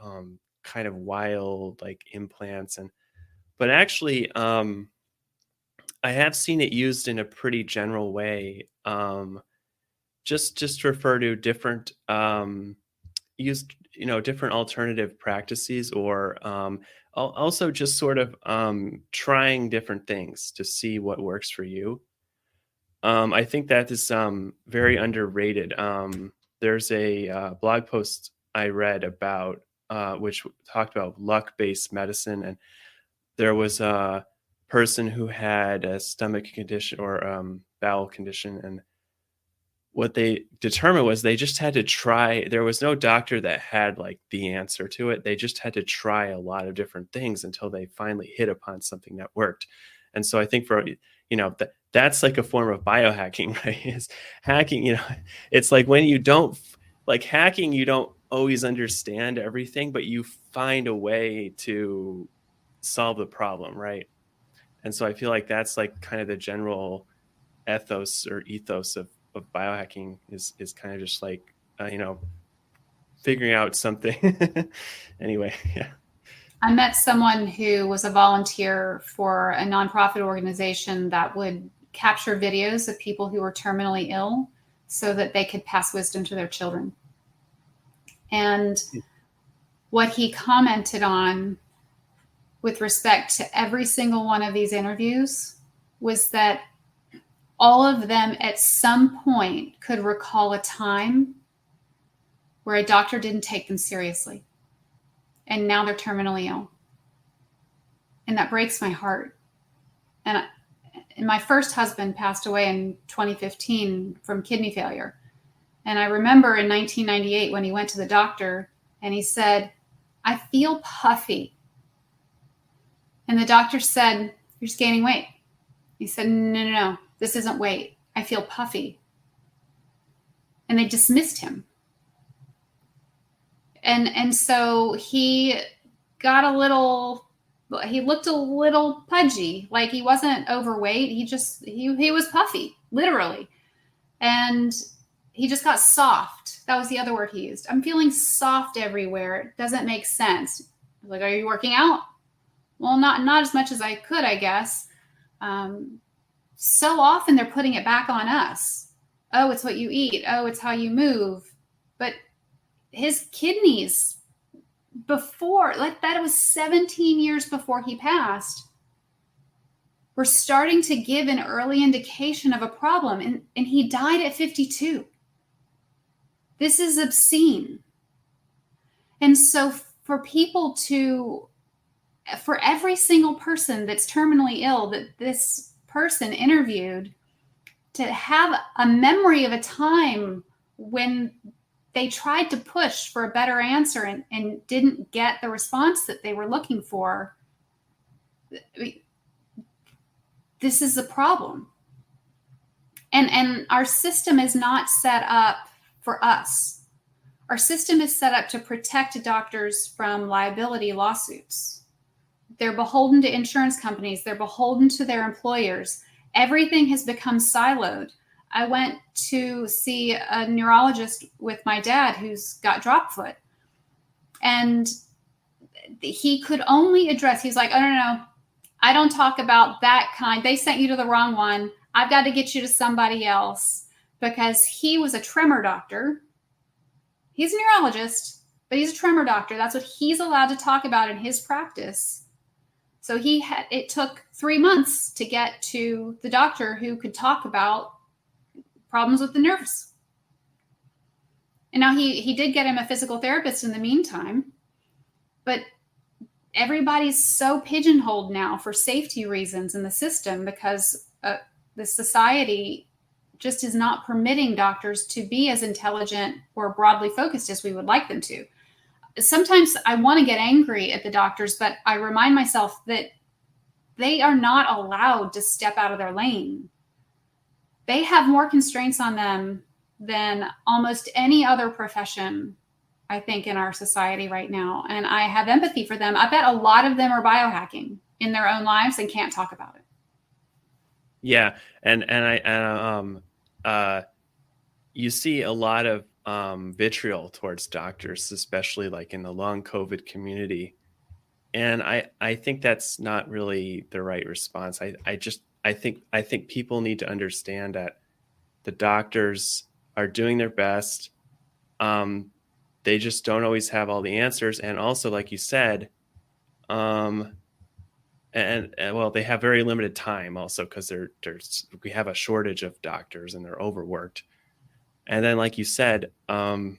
kind of wild, like implants, but actually, I have seen it used in a pretty general way. Just refer to different used, different alternative practices, or also just sort of trying different things to see what works for you. I think that is very underrated. There's a blog post I read about which talked about luck-based medicine, and there was a person who had a stomach condition or bowel condition, and what they determined was they just had to try. There was no doctor that had like the answer to it. They just had to try a lot of different things until they finally hit upon something that worked. And so I think for, that's like a form of biohacking, right? Is hacking, it's like when you don't like hacking, you don't always understand everything, but you find a way to solve the problem, right? And so I feel like that's like kind of the general ethos of biohacking is kind of just like figuring out something. Anyway, yeah. I met someone who was a volunteer for a nonprofit organization that would capture videos of people who were terminally ill so that they could pass wisdom to their children. And what he commented on with respect to every single one of these interviews was that all of them at some point could recall a time where a doctor didn't take them seriously. And now they're terminally ill. And that breaks my heart. And my first husband passed away in 2015 from kidney failure. And I remember in 1998 when he went to the doctor and he said, "I feel puffy." And the doctor said, "You're just gaining weight." He said, No. This isn't weight. I feel puffy." And they dismissed him. And so he got he looked a little pudgy, like he wasn't overweight. He was puffy, literally. And he just got soft. That was the other word he used. "I'm feeling soft everywhere. It doesn't make sense." I was like, "Are you working out?" "Well, not as much as I could, I guess." So often they're putting it back on us. Oh, it's what you eat. Oh, it's how you move. But his kidneys before, like that was 17 years before he passed, were starting to give an early indication of a problem. And he died at 52. This is obscene. And so for every single person that's terminally ill that this person interviewed, to have a memory of a time when they tried to push for a better answer and didn't get the response that they were looking for, this is a problem. And our system is not set up for us. Our system is set up to protect doctors from liability lawsuits. They're beholden to insurance companies. They're beholden to their employers. Everything has become siloed. I went to see a neurologist with my dad who's got drop foot. And he could only address, he's like, "Oh, no, I don't talk about that kind. They sent you to the wrong one. I've got to get you to somebody else." Because he was a tremor doctor. He's a neurologist, but he's a tremor doctor. That's what he's allowed to talk about in his practice. So it took 3 months to get to the doctor who could talk about problems with the nerves. And now he did get him a physical therapist in the meantime, but everybody's so pigeonholed now for safety reasons in the system because the society just is not permitting doctors to be as intelligent or broadly focused as we would like them to. sometimes I want to get angry at the doctors, but I remind myself that they are not allowed to step out of their lane. They have more constraints on them than almost any other profession, I think, in our society right now. And I have empathy for them. I bet a lot of them are biohacking in their own lives and can't talk about it. Yeah, you see a lot of vitriol towards doctors, especially like in the long COVID community, and I think that's not really the right response. I think people need to understand that the doctors are doing their best. They just don't always have all the answers, and also, like you said, and well, they have very limited time also because we have a shortage of doctors and they're overworked. And then, like you said, they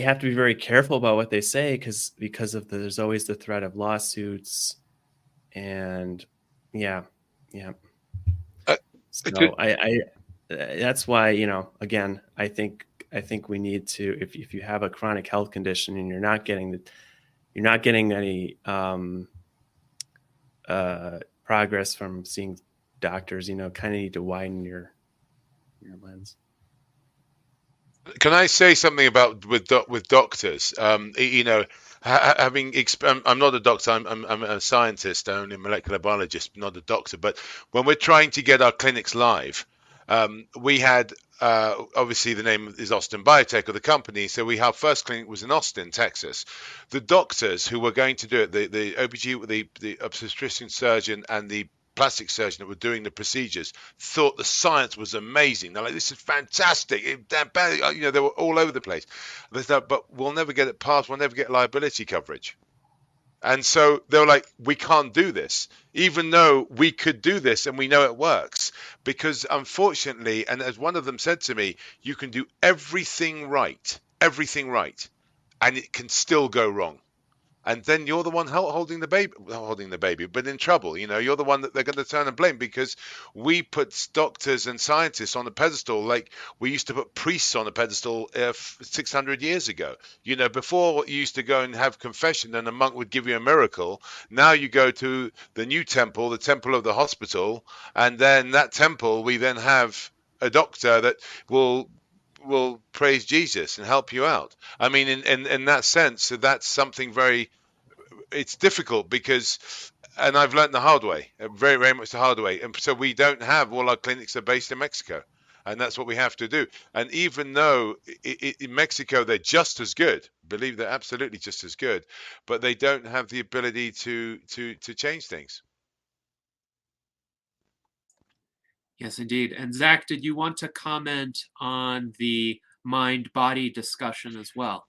have to be very careful about what they say because there's always the threat of lawsuits, and yeah. So I that's why, again, I think we need to, if you have a chronic health condition and you're not getting any progress from seeing doctors, kind of need to widen your lens. Can I say something about with doctors? Having I'm not a doctor. I'm a scientist, only a molecular biologist, not a doctor. But when we're trying to get our clinics live, we had obviously the name is Austin Biotech of the company. So our first clinic was in Austin, Texas. The doctors who were going to do it, the OBG, the obstetrician surgeon, and the plastic surgeon that were doing the procedures thought the science was amazing. They're like, this is fantastic. They were all over the place. They thought, but we'll never get it passed. We'll never get liability coverage. And so they were like, we can't do this, even though we could do this and we know it works. Because unfortunately, and as one of them said to me, you can do everything right, and it can still go wrong. And then you're the one holding the baby, but in trouble. You're the one that they're going to turn and blame, because we put doctors and scientists on a pedestal like we used to put priests on a pedestal 600 years ago. Before you used to go and have confession and a monk would give you a miracle. Now you go to the new temple, the temple of the hospital, and then that temple, we then have a doctor that will praise Jesus and help you out. I mean, in that sense, that's something it's difficult because, and I've learned the hard way, very, very much the hard way. And so we don't have, all our clinics are based in Mexico, and that's what we have to do. And even though in Mexico, they're just as good, believe they're absolutely just as good, but they don't have the ability to change things. Yes, indeed. And Zach, did you want to comment on the mind-body discussion as well?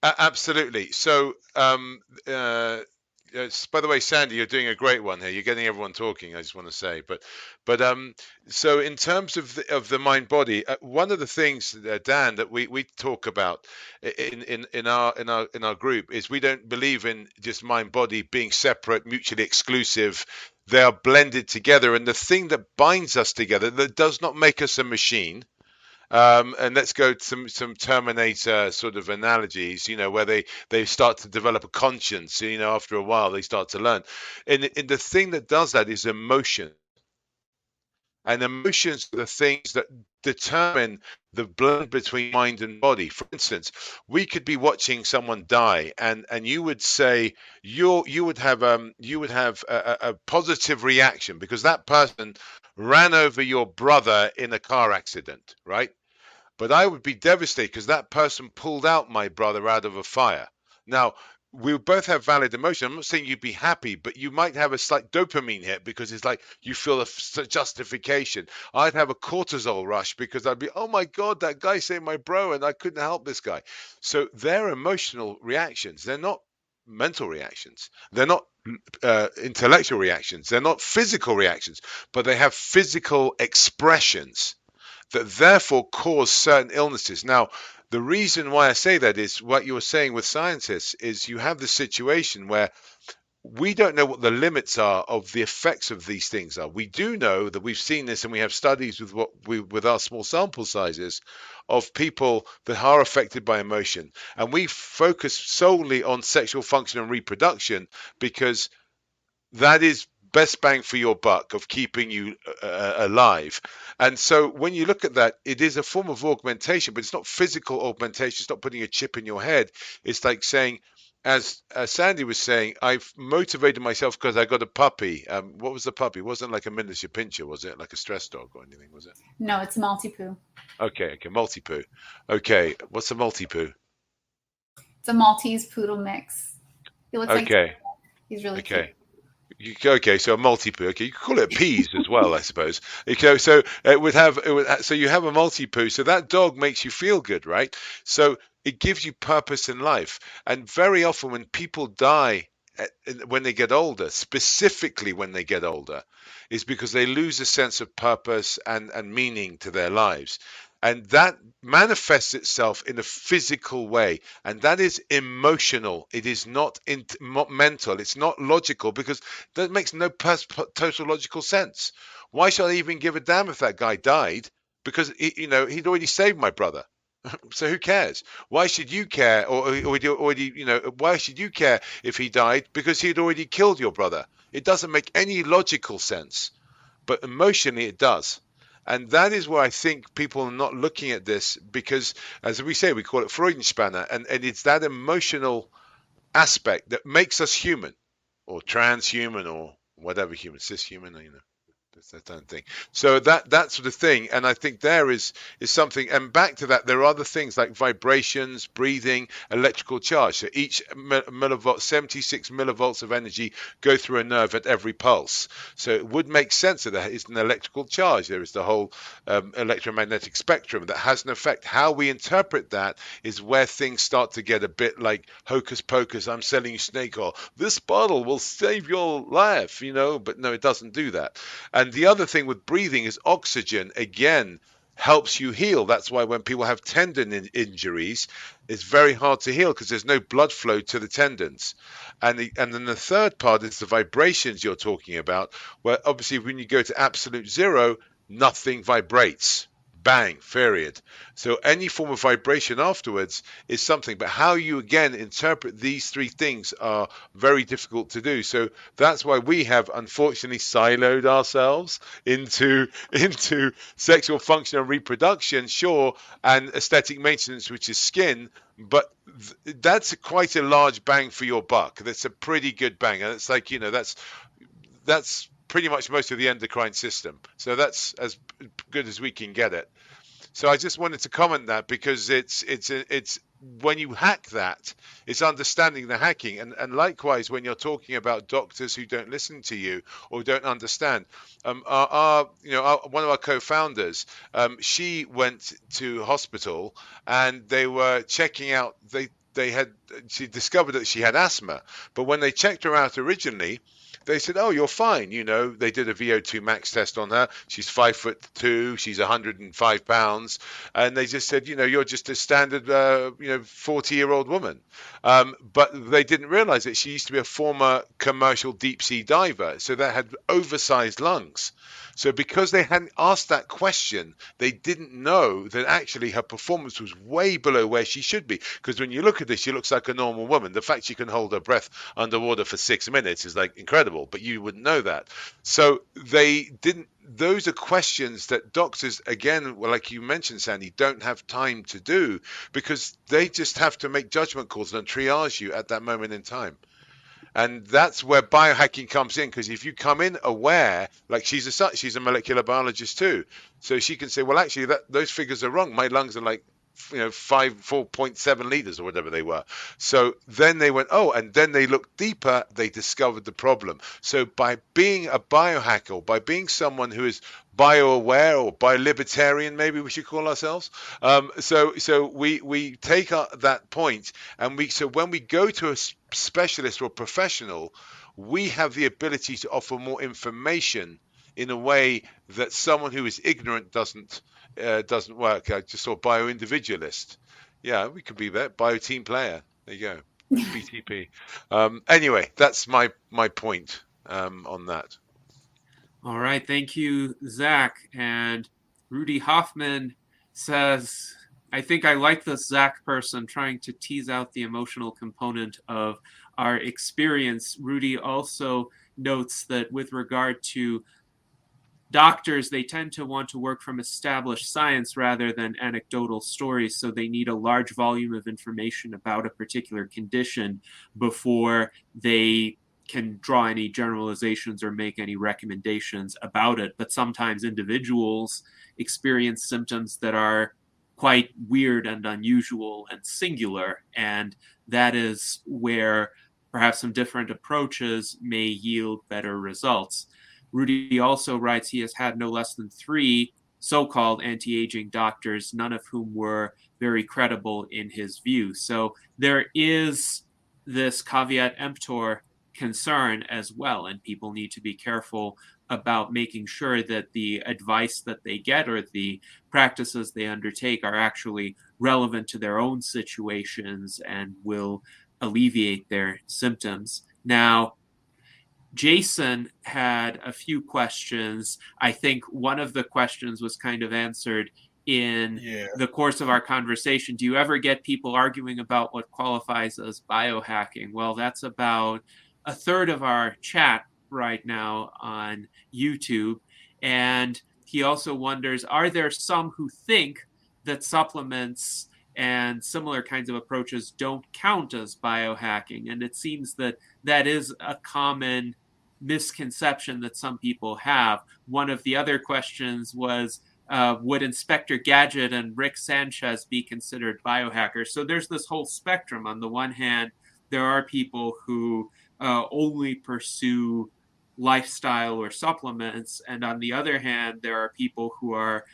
Absolutely. So, by the way, Sandy, you're doing a great one here. You're getting everyone talking, I just want to say. But so in terms of the mind body, one of the things, Dan, that we talk about in our group is we don't believe in just mind body being separate, mutually exclusive. They are blended together, and the thing that binds us together, that does not make us a machine. And let's go to some Terminator sort of analogies, where they start to develop a conscience, after a while they start to learn. And the thing that does that is emotion. And emotions are the things that determine the blend between mind and body. For instance, we could be watching someone die, and you would say you would have a positive reaction because that person ran over your brother in a car accident, right? But I would be devastated because that person pulled out my brother out of a fire. Now, we both have valid emotion. I'm not saying you'd be happy, but you might have a slight dopamine hit because it's like you feel a justification. I'd have a cortisol rush because I'd be, oh my God, that guy saved my bro and I couldn't help this guy. So they're emotional reactions. They're not mental reactions. They're not intellectual reactions. They're not physical reactions, but they have physical expressions that therefore cause certain illnesses. Now, the reason why I say that is what you were saying with scientists is you have this situation where we don't know what the limits are of the effects of these things are. We do know that we've seen this, and we have studies with our small sample sizes of people that are affected by emotion, and we focus solely on sexual function and reproduction because that is best bang for your buck of keeping you alive. And so when you look at that, it is a form of augmentation, but it's not physical augmentation. It's not putting a chip in your head. It's like saying, as Sandy was saying, I've motivated myself because I got a puppy. What was the puppy? It wasn't like a miniature pincher, was it? Like a stress dog or anything, was it? No, it's Maltipoo. Okay, multi-poo. Okay, what's a multi-poo? It's a Maltese poodle mix. He looks like he's really cute. Okay, so a multi-poo. Okay, you could call it peas as well, I suppose. Okay, so so you have a multi-poo. So that dog makes you feel good, right? So it gives you purpose in life. And very often when people die when they get older, specifically when they get older, is because they lose a sense of purpose and meaning to their lives. And that manifests itself in a physical way, and that is emotional. It is not mental. It's not logical, because that makes no total logical sense. Why should I even give a damn if that guy died? Because he'd already saved my brother. So who cares? Why should you care? Or why should you care if he died? Because he'd already killed your brother. It doesn't make any logical sense, but emotionally it does. And that is where I think people are not looking at this, because, as we say, we call it Freudenspanner, and it's that emotional aspect that makes us human, or transhuman, or whatever human, cishuman, that kind of thing. So that sort of thing, and I think there is something. And back to that, there are other things like vibrations, breathing, electrical charge. So each millivolt, 76 millivolts of energy go through a nerve at every pulse. So it would make sense that there is an electrical charge. There is the whole electromagnetic spectrum that has an effect. How we interpret that is where things start to get a bit like hocus pocus. I'm selling you snake oil. This bottle will save your life, but no, it doesn't do that. And the other thing with breathing is oxygen, again, helps you heal. That's why when people have tendon injuries, it's very hard to heal because there's no blood flow to the tendons. And then the third part is the vibrations you're talking about, where obviously when you go to absolute zero, nothing vibrates. Bang, period. So any form of vibration afterwards is something, but how you again interpret these three things are very difficult to do. So that's why we have unfortunately siloed ourselves into sexual function and reproduction, sure, and aesthetic maintenance, which is skin, but that's quite a large bang for your buck. That's a pretty good bang, and it's like, that's pretty much most of the endocrine system. So that's as good as we can get it. So I just wanted to comment that, because it's when you hack that, it's understanding the hacking. And likewise, when you're talking about doctors who don't listen to you or don't understand, one of our co-founders, she went to hospital and they were checking out, she discovered that she had asthma, but when they checked her out originally, they said, "Oh, you're fine." They did a VO2 max test on her. She's 5'2". She's 105 pounds, and they just said, "You're just a standard, 40-year-old woman." But they didn't realize that she used to be a former commercial deep sea diver, so that had oversized lungs. So because they hadn't asked that question, they didn't know that actually her performance was way below where she should be. Because when you look at this, she looks like a normal woman. The fact she can hold her breath underwater for 6 minutes is like incredible, but you wouldn't know that. So they didn't. Those are questions that doctors, again, like you mentioned, Sandy, don't have time to do, because they just have to make judgment calls and triage you at that moment in time. And that's where biohacking comes in, because if you come in aware, like she's a molecular biologist too, so she can say, well, actually, those figures are wrong. My lungs are like 4.7 liters or whatever they were. So then they went, and then they looked deeper, they discovered the problem. So by being a biohacker, or by being someone who is bio-aware, or bio-libertarian, maybe we should call ourselves. So we take that point, and so when we go to a specialist or professional, we have the ability to offer more information in a way that someone who is ignorant doesn't work. I just saw bio-individualist. Yeah, we could be that bio-team player. There you go. BTP. Anyway, that's my point on that. All right, thank you, Zach. And Rudy Hoffman says, I think I like this Zach person trying to tease out the emotional component of our experience. Rudy also notes that with regard to doctors, they tend to want to work from established science rather than anecdotal stories. So they need a large volume of information about a particular condition before they can draw any generalizations or make any recommendations about it. But sometimes individuals experience symptoms that are quite weird and unusual and singular. And that is where perhaps some different approaches may yield better results. Rudy also writes he has had no less than 3 so-called anti-aging doctors, none of whom were very credible in his view. So there is this caveat emptor concern as well, and people need to be careful about making sure that the advice that they get or the practices they undertake are actually relevant to their own situations and will alleviate their symptoms. Now, Jason had a few questions. I think one of the questions was kind of answered in the course of our conversation. Do you ever get people arguing about what qualifies as biohacking? Well, that's about a third of our chat right now on YouTube. And he also wonders, are there some who think that supplements and similar kinds of approaches don't count as biohacking? And it seems that that is a common misconception that some people have. One of the other questions was, would Inspector Gadget and Rick Sanchez be considered biohackers? So there's this whole spectrum. On the one hand, there are people who only pursue lifestyle or supplements. And on the other hand, there are people who are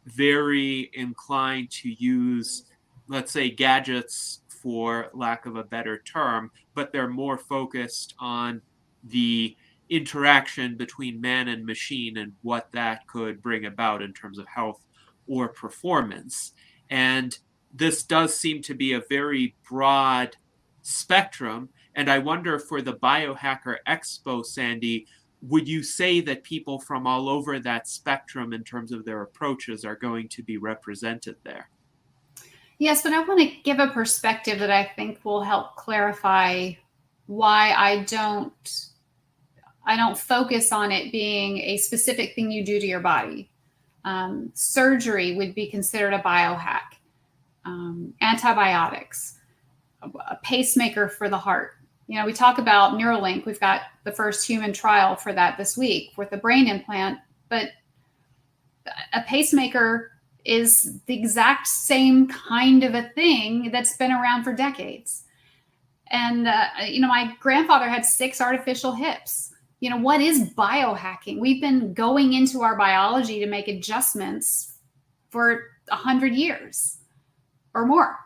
very inclined to use, let's say, gadgets for lack of a better term, but they're more focused on the interaction between man and machine and what that could bring about in terms of health or performance. And this does seem to be a very broad spectrum. And I wonder, for the Biohacker Expo, Sandy, would you say that people from all over that spectrum in terms of their approaches are going to be represented there? Yes, but I want to give a perspective that I think will help clarify why I don't focus on it being a specific thing you do to your body. Surgery would be considered a biohack. Antibiotics, a pacemaker for the heart. You know, we talk about Neuralink. We've got the first human trial for that this week with a brain implant, but a pacemaker is the exact same kind of a thing that's been around for decades. And, my grandfather had 6 artificial hips. What is biohacking? We've been going into our biology to make adjustments for 100 years or more.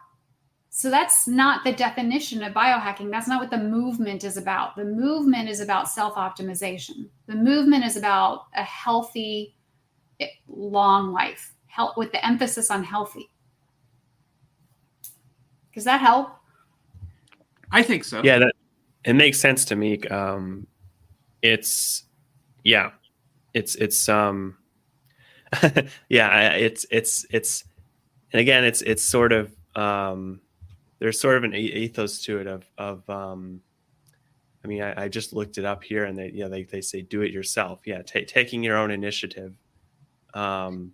So that's not the definition of biohacking. That's not what the movement is about. The movement is about self-optimization. The movement is about a healthy, long life, health, with the emphasis on healthy. Does that help? I think so. Yeah, it makes sense to me. It's yeah, it's and again, it's sort of there's sort of an ethos to it of I just looked it up here, and they say do it yourself. Yeah, taking your own initiative, and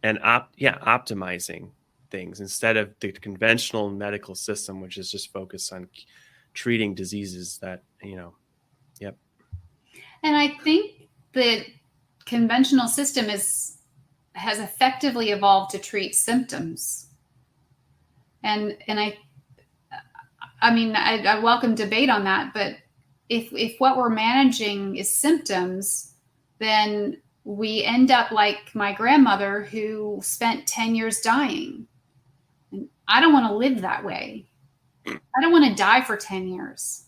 optimizing things instead of the conventional medical system, which is just focused on treating diseases that Yep. And I think the conventional system has effectively evolved to treat symptoms. And I welcome debate on that, but if what we're managing is symptoms, then we end up like my grandmother, who spent 10 years dying. And I don't want to live that way. I don't want to die for 10 years.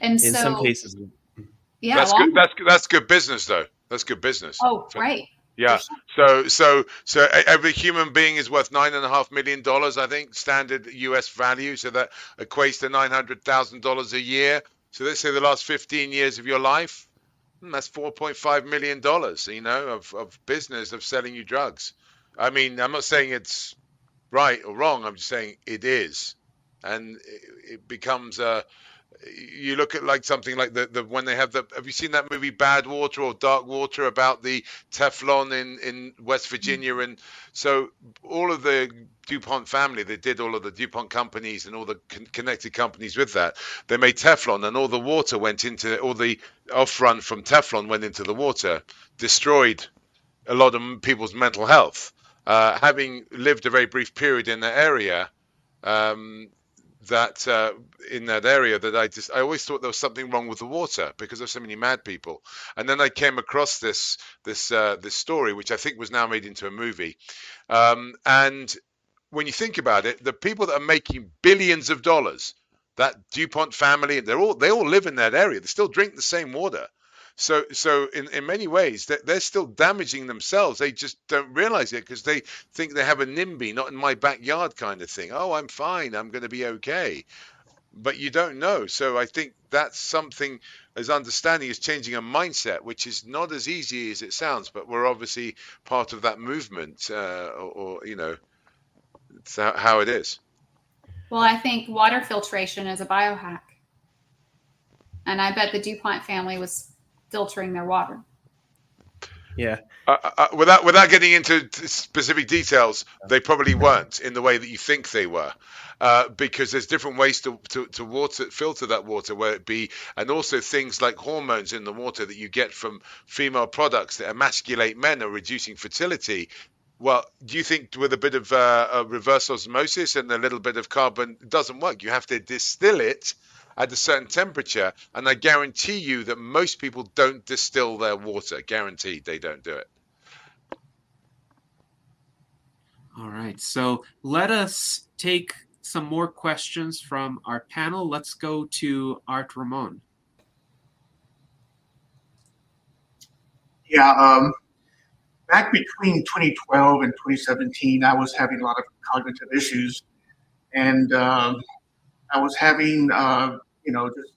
And in some cases, yeah, that's good business, though. That's good business. Oh, right. Yeah. So every human being is worth $9.5 million, I think, standard US value. So that equates to $900,000 a year. So let's say the last 15 years of your life, that's $4.5 million, of business of selling you drugs. I mean, I'm not saying it's right or wrong. I'm just saying it is. And it becomes you look at like something like the when they have you seen that movie Bad Water or Dark Water about the Teflon in West Virginia? And so all of the DuPont family, they did all of the DuPont companies and all the connected companies with that, they made Teflon, and all the water went into, all the off run from Teflon went into the water, destroyed a lot of people's mental health. Having lived a very brief period in the area, um, that in that area, that I always thought there was something wrong with the water because there's so many mad people. And then I came across this story, which I think was now made into a movie. And when you think about it, the people that are making billions of dollars, that DuPont family, they all live in that area. They still drink the same water. So in many ways, they're still damaging themselves. They just don't realize it because they think they have a NIMBY, not in my backyard kind of thing. Oh, I'm fine. I'm going to be okay. But you don't know. So I think that's something, as understanding is changing a mindset, which is not as easy as it sounds. But we're obviously part of that movement, or it's how it is. Well, I think water filtration is a biohack. And I bet the DuPont family was filtering their water. Yeah. Without getting into specific details, they probably weren't in the way that you think they were, because there's different ways to filter that water, where it be, and also things like hormones in the water that you get from female products that emasculate men or reducing fertility. Well, do you think with a bit of reverse osmosis and a little bit of carbon, it doesn't work? You have to distill it at a certain temperature, and I guarantee you that most people don't distill their water. Guaranteed, they don't do it. All right, so let us take some more questions from our panel. Let's go to Art Ramon. Yeah, back between 2012 and 2017, I was having a lot of cognitive issues, and I was having, just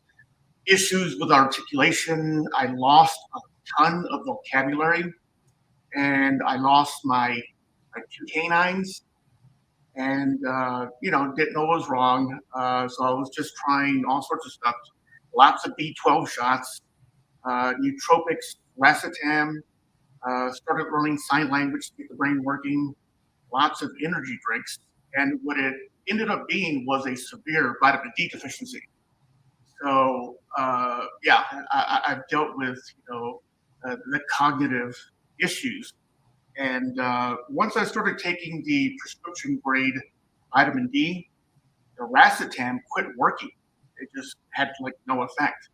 issues with articulation. I lost a ton of vocabulary, and I lost my two canines, and didn't know what was wrong. So I was just trying all sorts of stuff, lots of B12 shots, nootropics, racetam. Started learning sign language to get the brain working, lots of energy drinks. And what it ended up being was a severe vitamin D deficiency. So, I've dealt with, the cognitive issues. And once I started taking the prescription grade vitamin D, the racetam quit working. It just had like no effect.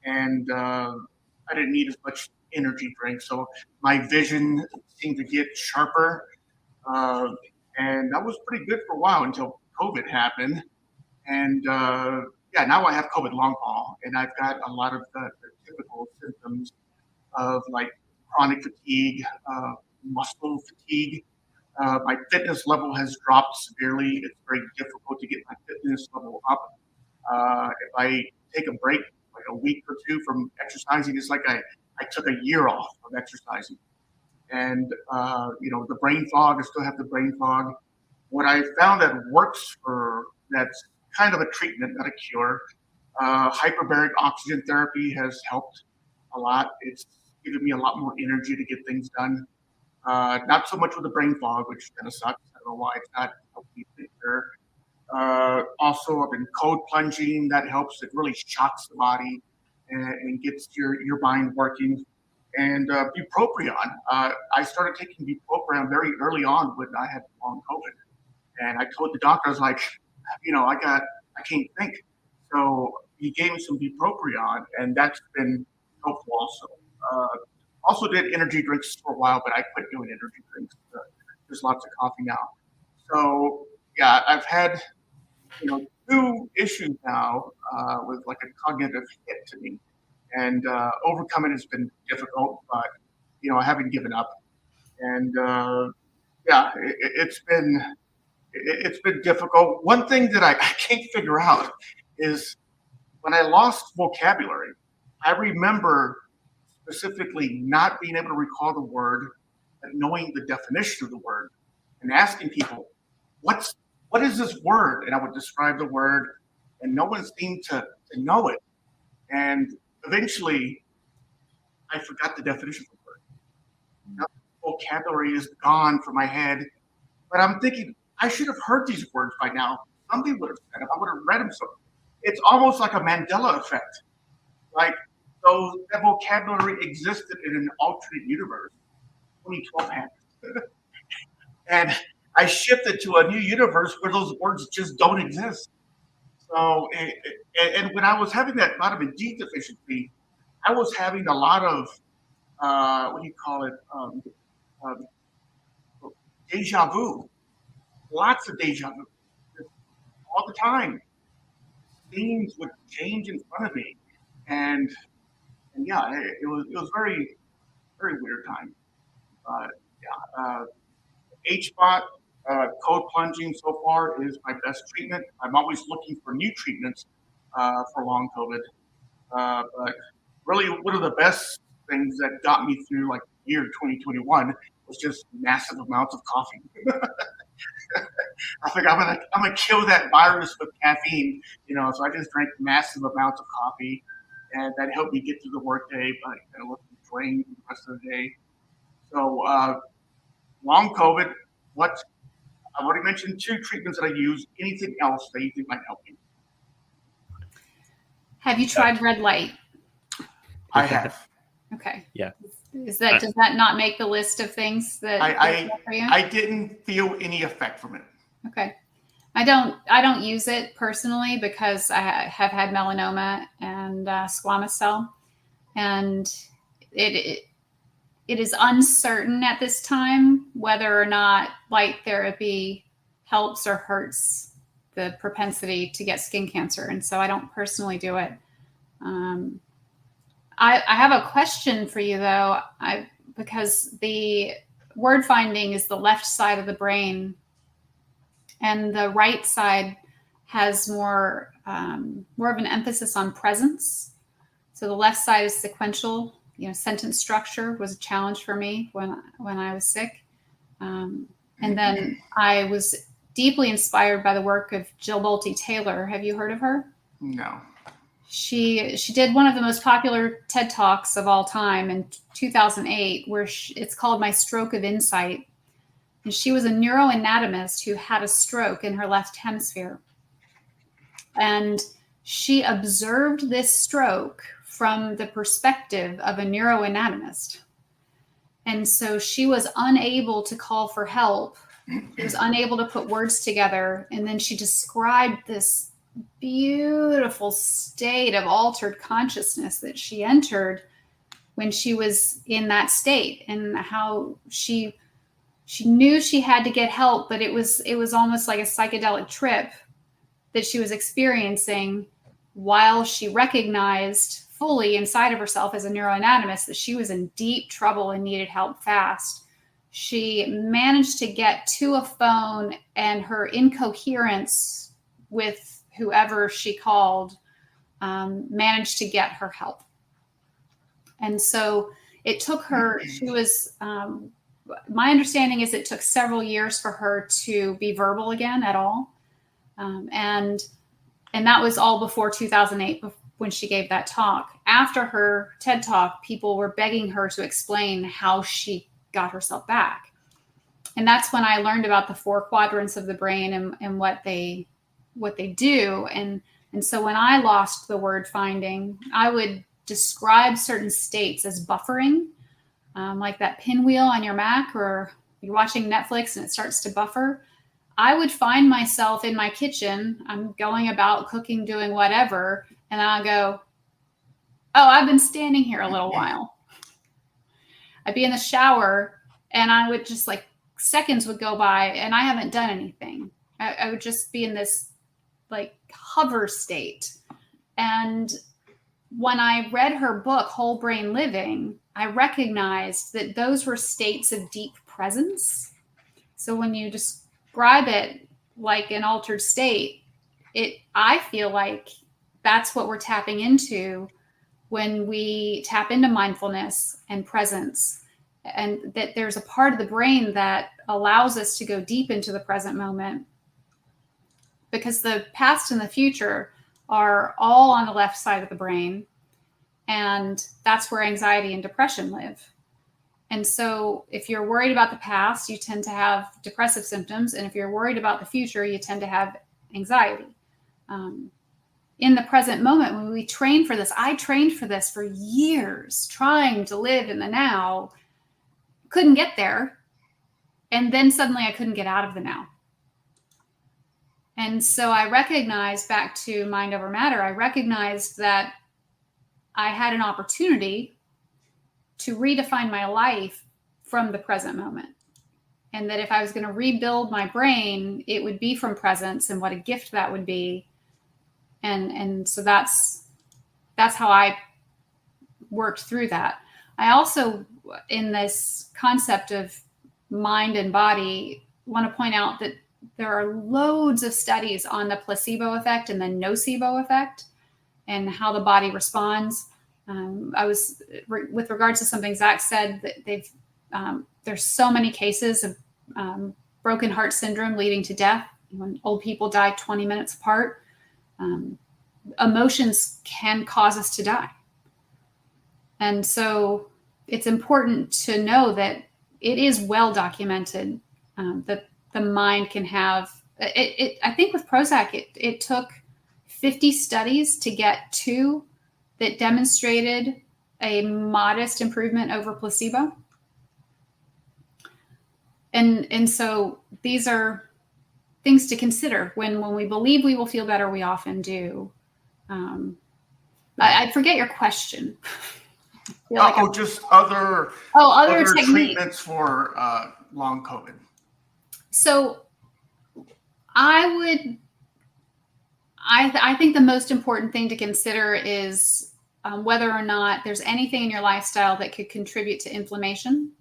And I didn't need as much energy drink. So my vision seemed to get sharper. And that was pretty good for a while until COVID happened. And now I have COVID long haul, and I've got a lot of the typical symptoms of like chronic fatigue, muscle fatigue. My fitness level has dropped severely. It's very difficult to get my fitness level up. If I take a break, like a week or two from exercising, it's like I took a year off of exercising. And, the brain fog, I still have the brain fog. What I found that works that's kind of a treatment, not a cure. Hyperbaric oxygen therapy has helped a lot. It's given me a lot more energy to get things done. Not so much with the brain fog, which kind of sucks. I don't know why it's not helping me think there. Also, I've been cold plunging. That helps. It really shocks the body and gets your mind working. And bupropion. I started taking bupropion very early on when I had long COVID. And I told the doctor, I was like, I can't think. So he gave me some bupropion, and that's been helpful also. Also did energy drinks for a while, but I quit doing energy drinks. There's lots of coffee now. So yeah, I've had, two issues now with like a cognitive hit to me. And overcoming has been difficult, but, I haven't given up. And yeah, it's been difficult. One thing that I can't figure out is when I lost vocabulary, I remember specifically not being able to recall the word, but knowing the definition of the word and asking people, what is this word? And I would describe the word, and no one seemed to know it. And eventually, I forgot the definition of the word. Now, vocabulary is gone from my head, but I'm thinking I should have heard these words by now. Somebody would have said them. I would have read them. So it's almost like a Mandela effect. Like, so that vocabulary existed in an alternate universe 2012 happened. And I shifted to a new universe where those words just don't exist. So, and when I was having that vitamin D deficiency, I was having a lot of, what do you call it, deja vu. Lots of deja vu. All the time. Things would change in front of me. And yeah, it was very, very weird time. Yeah, HBOT, cold plunging so far is my best treatment. I'm always looking for new treatments for long COVID. But really, one of the best things that got me through like year 2021 was just massive amounts of coffee. I think I'm gonna kill that virus with caffeine, So I just drank massive amounts of coffee, and that helped me get through the workday, but I wasn't drained the rest of the day. So long COVID, I've already mentioned 2 treatments that I use. Anything else that you think might help me? Have you tried red light? I have. Okay. Yeah. Does that not make the list of things that for you? I didn't feel any effect from it. Okay. I don't use it personally because I have had melanoma and squamous cell, and it is uncertain at this time whether or not light therapy helps or hurts the propensity to get skin cancer, and so I don't personally do it. I have a question for you though, because the word finding is the left side of the brain, and the right side has more of an emphasis on presence. So the left side is sequential. Sentence structure was a challenge for me when I was sick, and then I was deeply inspired by the work of Jill Bolte Taylor. Have you heard of her? No. She did one of the most popular TED Talks of all time in 2008, where it's called My Stroke of Insight. And she was a neuroanatomist who had a stroke in her left hemisphere. And she observed this stroke from the perspective of a neuroanatomist. And so she was unable to call for help. She was unable to put words together. And then she described this beautiful state of altered consciousness that she entered when she was in that state, and how she knew she had to get help, but it was almost like a psychedelic trip that she was experiencing, while she recognized fully inside of herself as a neuroanatomist that she was in deep trouble and needed help fast. She managed to get to a phone, and her incoherence with whoever she called managed to get her help. And so it took her, my understanding is it took several years for her to be verbal again at all. And that was all before 2008, when she gave that talk. After her TED Talk, people were begging her to explain how she got herself back. And that's when I learned about the 4 quadrants of the brain and what they do. And so when I lost the word finding, I would describe certain states as buffering, like that pinwheel on your Mac, or you're watching Netflix and it starts to buffer. I would find myself in my kitchen. I'm going about cooking, doing whatever. And I'll go, oh, I've been standing here a little while. I'd be in the shower, and I would just seconds would go by and I haven't done anything. I would just be in this hover state. And when I read her book, Whole Brain Living, I recognized that those were states of deep presence. So when you describe it like an altered state, I feel like that's what we're tapping into when we tap into mindfulness and presence, and that there's a part of the brain that allows us to go deep into the present moment, because the past and the future are all on the left side of the brain, and that's where anxiety and depression live. And so if you're worried about the past, you tend to have depressive symptoms. And if you're worried about the future, you tend to have anxiety. In the present moment, when we train for this, I trained for this for years, trying to live in the now, couldn't get there. And then suddenly I couldn't get out of the now. And so I recognized, back to mind over matter, I recognized that I had an opportunity to redefine my life from the present moment. And that if I was going to rebuild my brain, it would be from presence, and what a gift that would be. And so that's how I worked through that. I also, in this concept of mind and body, want to point out that there are loads of studies on the placebo effect and the nocebo effect and how the body responds. With regards to something Zach said, that there's so many cases of broken heart syndrome leading to death when old people die 20 minutes apart. Emotions can cause us to die. And so it's important to know that it is well documented that the mind can have it. I think with Prozac, it took 50 studies to get 2 that demonstrated a modest improvement over placebo. And so these are things to consider when we believe we will feel better. We often do. I forget your question. Just other treatments for long COVID. So I think the most important thing to consider is whether or not there's anything in your lifestyle that could contribute to inflammation.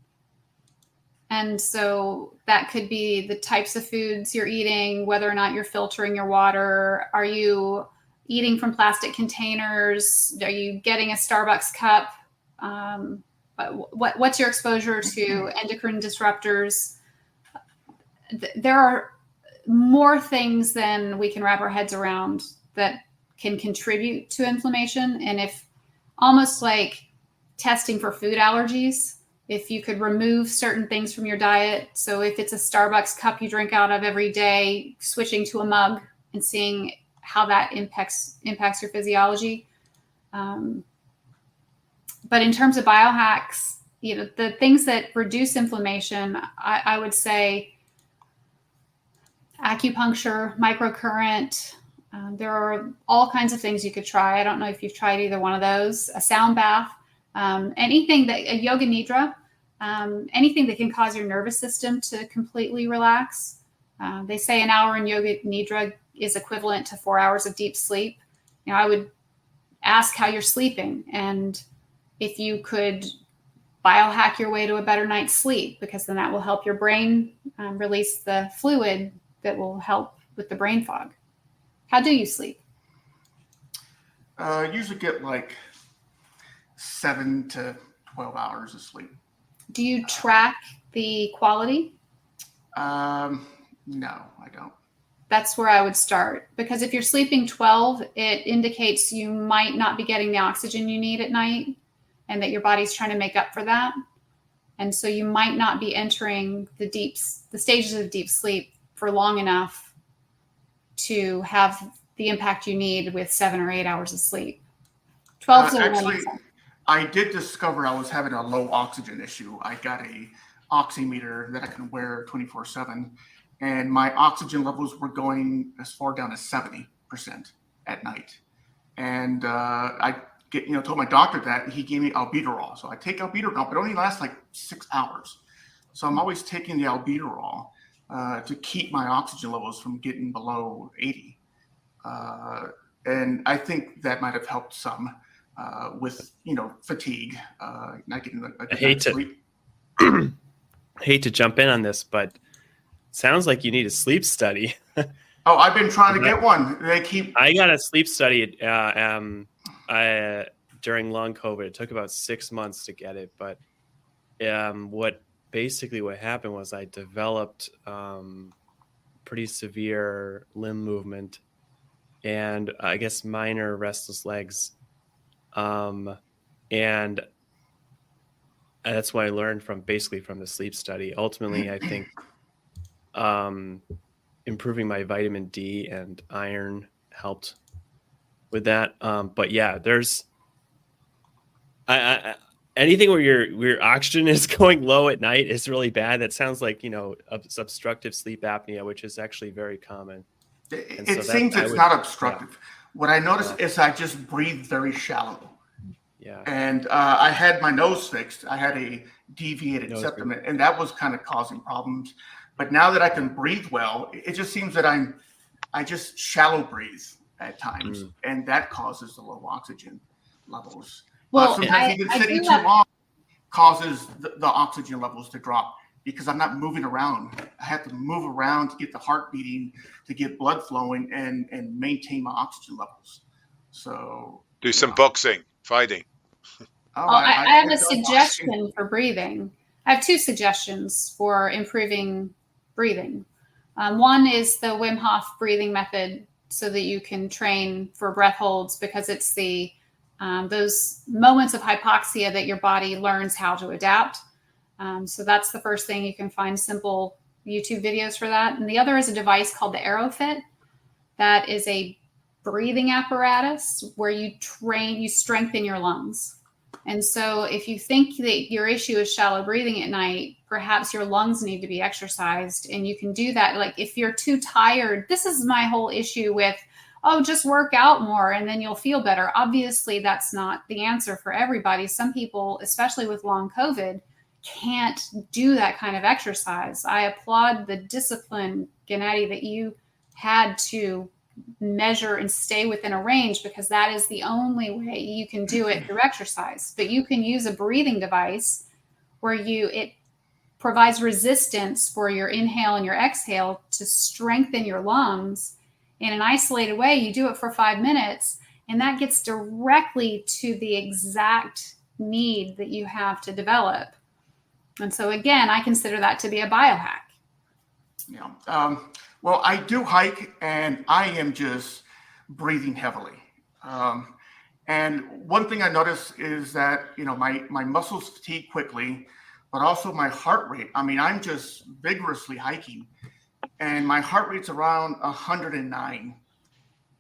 And so that could be the types of foods you're eating, whether or not you're filtering your water. Are you eating from plastic containers? Are you getting a Starbucks cup? What's your exposure to endocrine disruptors? There are more things than we can wrap our heads around that can contribute to inflammation. And if, almost like testing for food allergies, if you could remove certain things from your diet. So if it's a Starbucks cup you drink out of every day, switching to a mug and seeing how that impacts your physiology. But in terms of biohacks, the things that reduce inflammation, I would say acupuncture, microcurrent. There are all kinds of things you could try. I don't know if you've tried either one of those. A sound bath, anything that, a yoga nidra, anything that can cause your nervous system to completely relax. They say an hour in yoga nidra is equivalent to 4 hours of deep sleep. I would ask how you're sleeping, and if you could biohack your way to a better night's sleep, because then that will help your brain release the fluid that will help with the brain fog. How do you sleep? Usually get like 7 to 12 hours of sleep. Do you track the quality? No, I don't. That's where I would start, because if you're sleeping 12, it indicates you might not be getting the oxygen you need at night, and that your body's trying to make up for that. And so you might not be entering the stages of deep sleep for long enough to have the impact you need with 7 or 8 hours of sleep. 12 is actually, I did discover I was having a low oxygen issue. I got a oximeter that I can wear 24/7, and my oxygen levels were going as far down as 70% at night. And I told my doctor that, and he gave me albuterol. So I take albuterol, but it only lasts like 6 hours. So I'm always taking the albuterol to keep my oxygen levels from getting below 80. And I think that might have helped some with, fatigue, not getting a good night's sleep. hate to jump in on this, but sounds like you need a sleep study. Oh, I've been trying to get one. They keep. I got a sleep study during long COVID. It took about 6 months to get it, but what happened was I developed pretty severe limb movement and I guess minor restless legs, and that's what I learned from the sleep study. Ultimately, I think improving my vitamin D and iron helped with that. But yeah, there's anything where your oxygen is going low at night is really bad. That sounds like, obstructive sleep apnea, which is actually very common. It seems it's not obstructive. Yeah. What I noticed is I just breathe very shallow. Yeah. And I had my nose fixed. I had a deviated septum, and that was kind of causing problems. But now that I can breathe well, it just seems that I just shallow breathe at times, and that causes the low oxygen levels. Well, sometimes even sitting too long causes the oxygen levels to drop because I'm not moving around. I have to move around to get the heart beating, to get blood flowing, and maintain my oxygen levels. So do some boxing, fighting. I have a suggestion for breathing. I have two suggestions for improving breathing. One is the Wim Hof breathing method, so that you can train for breath holds, because it's those moments of hypoxia that your body learns how to adapt. So that's the first thing. You can find simple YouTube videos for that. And the other is a device called the AeroFit. That is a breathing apparatus where you strengthen your lungs. And so if you think that your issue is shallow breathing at night, perhaps your lungs need to be exercised. And you can do that. Like if you're too tired, this is my whole issue with, just work out more and then you'll feel better. Obviously, that's not the answer for everybody. Some people, especially with long COVID, can't do that kind of exercise. I applaud the discipline, Gennady, that you had to measure and stay within a range, because that is the only way you can do it through exercise. But you can use a breathing device where it provides resistance for your inhale and your exhale to strengthen your lungs in an isolated way. You do it for 5 minutes, and that gets directly to the exact need that you have to develop. And so again, I consider that to be a biohack. Yeah. Well, I do hike, and I am just breathing heavily. And one thing I notice is that, my muscles fatigue quickly, but also my heart rate. I mean, I'm just vigorously hiking, and my heart rate's around 109.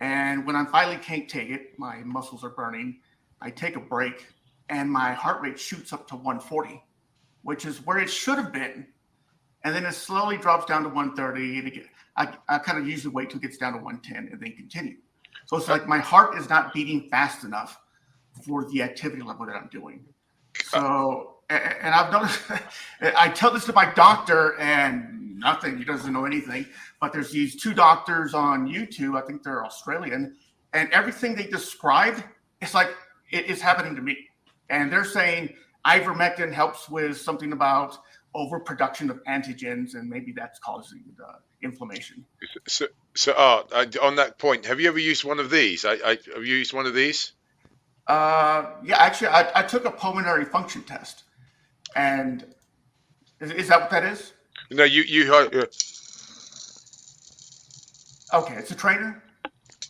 And when I finally can't take it, my muscles are burning, I take a break, and my heart rate shoots up to 140, which is where it should have been. And then it slowly drops down to 130. And again, I kind of usually wait till it gets down to 110 and then continue. So it's like my heart is not beating fast enough for the activity level that I'm doing. So, and I've noticed, I tell this to my doctor and nothing, he doesn't know anything, but there's these two doctors on YouTube, I think they're Australian, and everything they described, it's like it is happening to me. And they're saying ivermectin helps with something about overproduction of antigens, and maybe that's causing the inflammation. So on that point, have you ever used one of these? Have you used one of these? Yeah, actually, I took a pulmonary function test, and is that what that is? No, you heard. Okay, it's a trainer.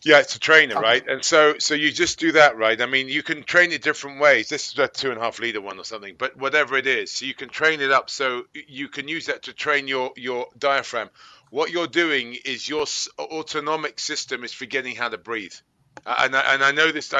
Yeah, it's a trainer, Okay. Right? And so you just do that, right? I mean, you can train it different ways. This is a 2.5 liter one or something, but whatever it is, so you can train it up. So you can use that to train your diaphragm. What you're doing is your autonomic system is forgetting how to breathe. And I know this,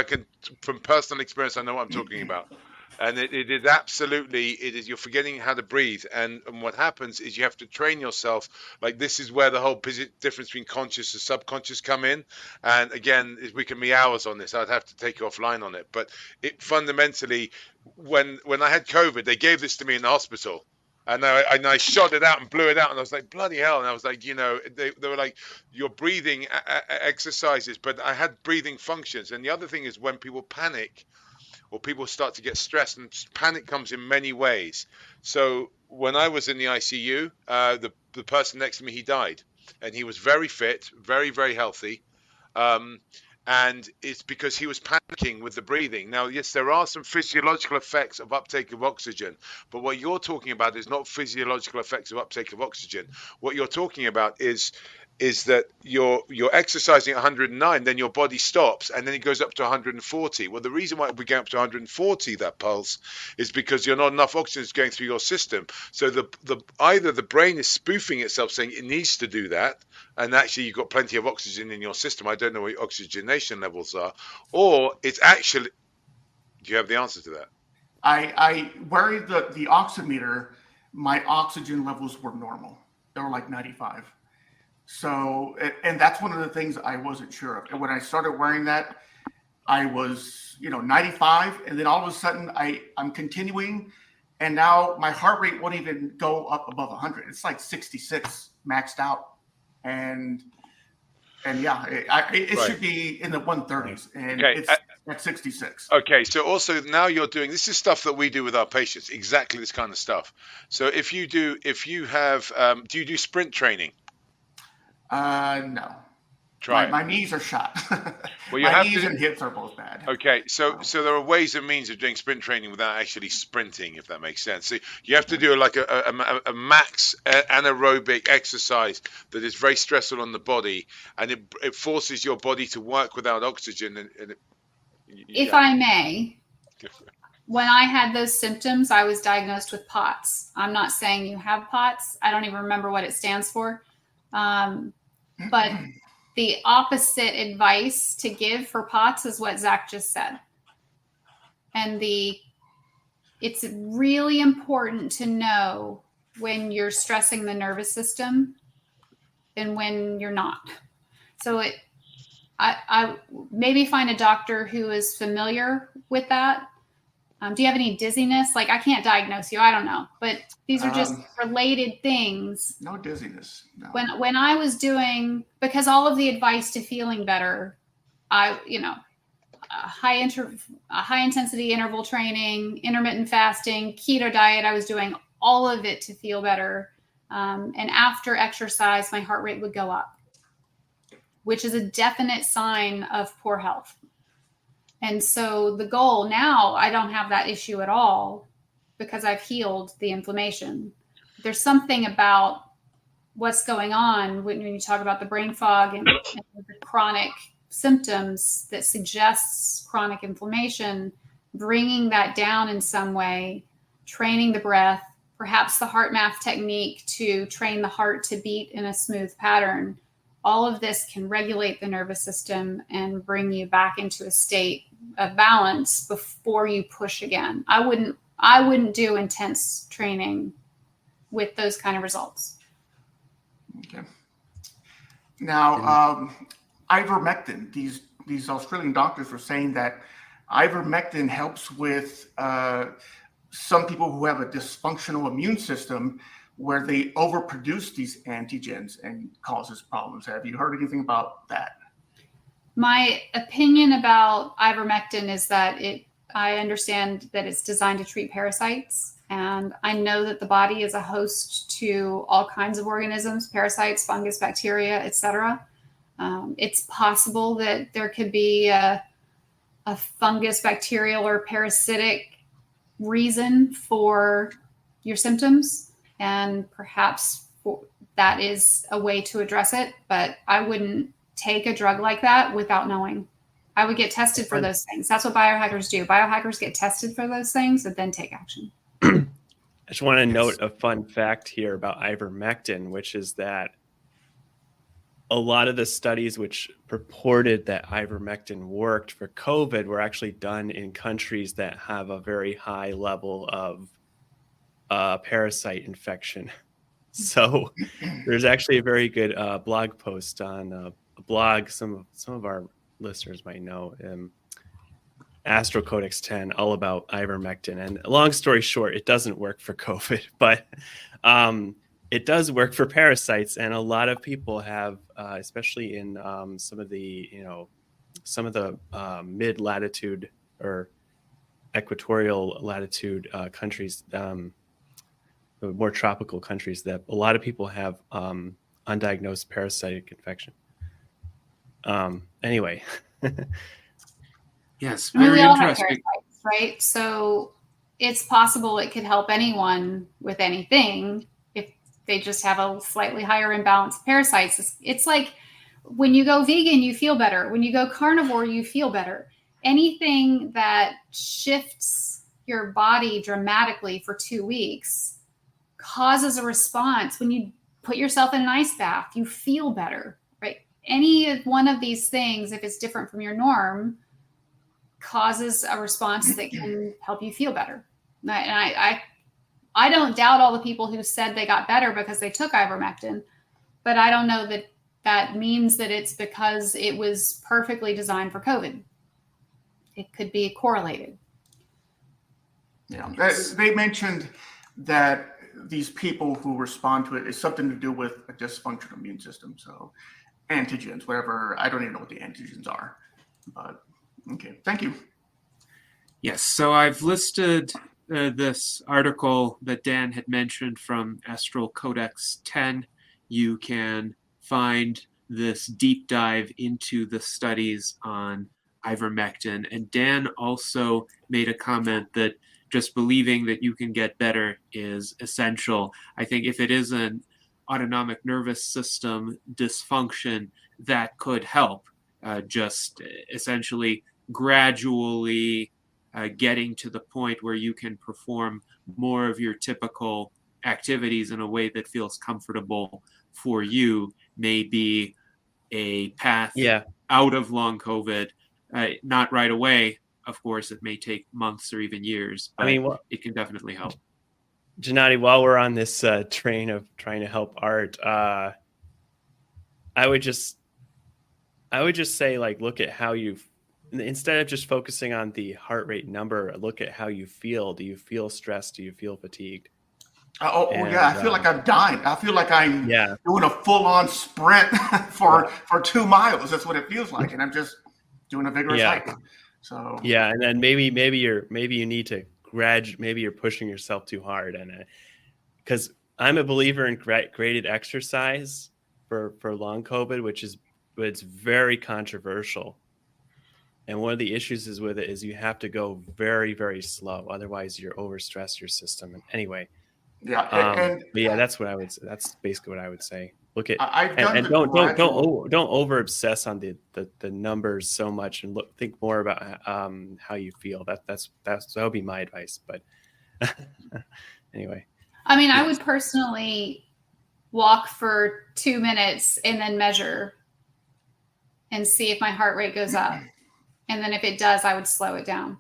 from personal experience, I know what I'm talking about. And it is absolutely, you're forgetting how to breathe. And what happens is you have to train yourself. Like, this is where the whole difference between conscious and subconscious come in. And again, we can be hours on this. I'd have to take you offline on it. But it fundamentally, when I had COVID, they gave this to me in the hospital. And I shot it out and blew it out. And I was like, bloody hell. And I was like, they were like, your breathing exercises. But I had breathing functions. And the other thing is, when people panic, or people start to get stressed, and panic comes in many ways. So when I was in the ICU, the person next to me, he died, and he was very fit, very, very healthy. And it's because he was panicking with the breathing. Now, yes, there are some physiological effects of uptake of oxygen, but what you're talking about is not physiological effects of uptake of oxygen. What you're talking about is that you're exercising at 109, then your body stops, and then it goes up to 140. Well, the reason why we go up to 140, that pulse, is because you're not enough oxygen is going through your system. So either the brain is spoofing itself, saying it needs to do that, and actually you've got plenty of oxygen in your system. I don't know what your oxygenation levels are, or it's actually. Do you have the answer to that? I wearing the oximeter, my oxygen levels were normal. They were like 95. So, and that's one of the things I wasn't sure of. And when I started wearing that, I was, 95. And then all of a sudden I'm continuing. And now my heart rate won't even go up above 100. It's like 66 maxed out. And yeah, it right. Should be in the 130s. And it's at 66. Okay. So also now you're doing, this is stuff that we do with our patients, exactly this kind of stuff. So do you do sprint training? No. Try my knees are shot. Well, my knees and hips are both bad. Okay, so there are ways and means of doing sprint training without actually sprinting, if that makes sense. So you have to do like a max anaerobic exercise that is very stressful on the body, and it forces your body to work without oxygen. If I may, when I had those symptoms, I was diagnosed with POTS. I'm not saying you have POTS. I don't even remember what it stands for. But the opposite advice to give for POTS is what Zach just said. And it's really important to know when you're stressing the nervous system and when you're not. So I maybe find a doctor who is familiar with that. Do you have any dizziness? Like, I can't diagnose you. I don't know. But these are just related things. No dizziness. No. When I was doing, because all of the advice to feeling better, a high intensity interval training, intermittent fasting, keto diet, I was doing all of it to feel better. And after exercise, my heart rate would go up, which is a definite sign of poor health. And so the goal now, I don't have that issue at all because I've healed the inflammation. There's something about what's going on when you talk about the brain fog and the chronic symptoms that suggests chronic inflammation, bringing that down in some way, training the breath, perhaps the heart math technique to train the heart to beat in a smooth pattern. All of this can regulate the nervous system and bring you back into a state of balance before you push again. I wouldn't do intense training with those kind of results. Okay. Now, ivermectin. These Australian doctors were saying that ivermectin helps with some people who have a dysfunctional immune system, where they overproduce these antigens and causes problems. Have you heard anything about that? My opinion about ivermectin is that I understand that it's designed to treat parasites. And I know that the body is a host to all kinds of organisms, parasites, fungus, bacteria, etc. It's possible that there could be a fungus, bacterial, or parasitic reason for your symptoms. And perhaps that is a way to address it, but I wouldn't take a drug like that without knowing. I would get tested for those things. That's what biohackers do. Biohackers get tested for those things and then take action. I just want to note a fun fact here about ivermectin, which is that a lot of the studies which purported that ivermectin worked for COVID were actually done in countries that have a very high level of parasite infection. So there's actually a very good blog post on a blog some of our listeners might know, Astrocodex 10, all about ivermectin. And long story short, it doesn't work for COVID, but it does work for parasites. And a lot of people have, especially in some of the mid latitude or equatorial latitude countries, more tropical countries, that a lot of people have undiagnosed parasitic infection. Anyway. Yes, I mean, very we all have interesting. parasites, right? So it's possible it could help anyone with anything if they just have a slightly higher imbalance of parasites. It's like when you go vegan, you feel better. When you go carnivore, you feel better. Anything that shifts your body dramatically for 2 weeks causes a response. When you put yourself in an ice bath, you feel better, right? Any one of these things, if it's different from your norm, causes a response that can help you feel better. And I don't doubt all the people who said they got better because they took ivermectin, but I don't know that that means that it's because it was perfectly designed for COVID. It could be correlated. Yeah, they mentioned that these people who respond to it is something to do with a dysfunctional immune system. So antigens, whatever, I don't even know what the antigens are, but okay, thank you. Yes, so I've listed this article that Dan had mentioned from Astral Codex 10. You can find this deep dive into the studies on ivermectin. And Dan also made a comment that just believing that you can get better is essential. I think if it is an autonomic nervous system dysfunction, that could help. Just essentially gradually getting to the point where you can perform more of your typical activities in a way that feels comfortable for you may be a path out of long COVID. Not right away, of course. It may take months or even years, but it can definitely help. Gennady, while we're on this train of trying to help Art, I would just say, like, look at how you've, instead of just focusing on the heart rate number, look at how you feel. Do you feel stressed? Do you feel fatigued? I feel like I'm dying. I feel like I'm doing a full-on sprint for 2 miles. That's what it feels like, and I'm just doing a vigorous hike. So and then maybe you need to maybe you're pushing yourself too hard, and because I'm a believer in graded exercise for long COVID, which is, but it's very controversial. And one of the issues with it is you have to go very, very slow. Otherwise, you're overstress your system. And anyway, that's what I would say. That's basically what I would say. Look at don't over obsess on the numbers so much, and think more about how you feel. That would be my advice. But anyway, I mean, I would personally walk for 2 minutes and then measure and see if my heart rate goes up. And then if it does, I would slow it down.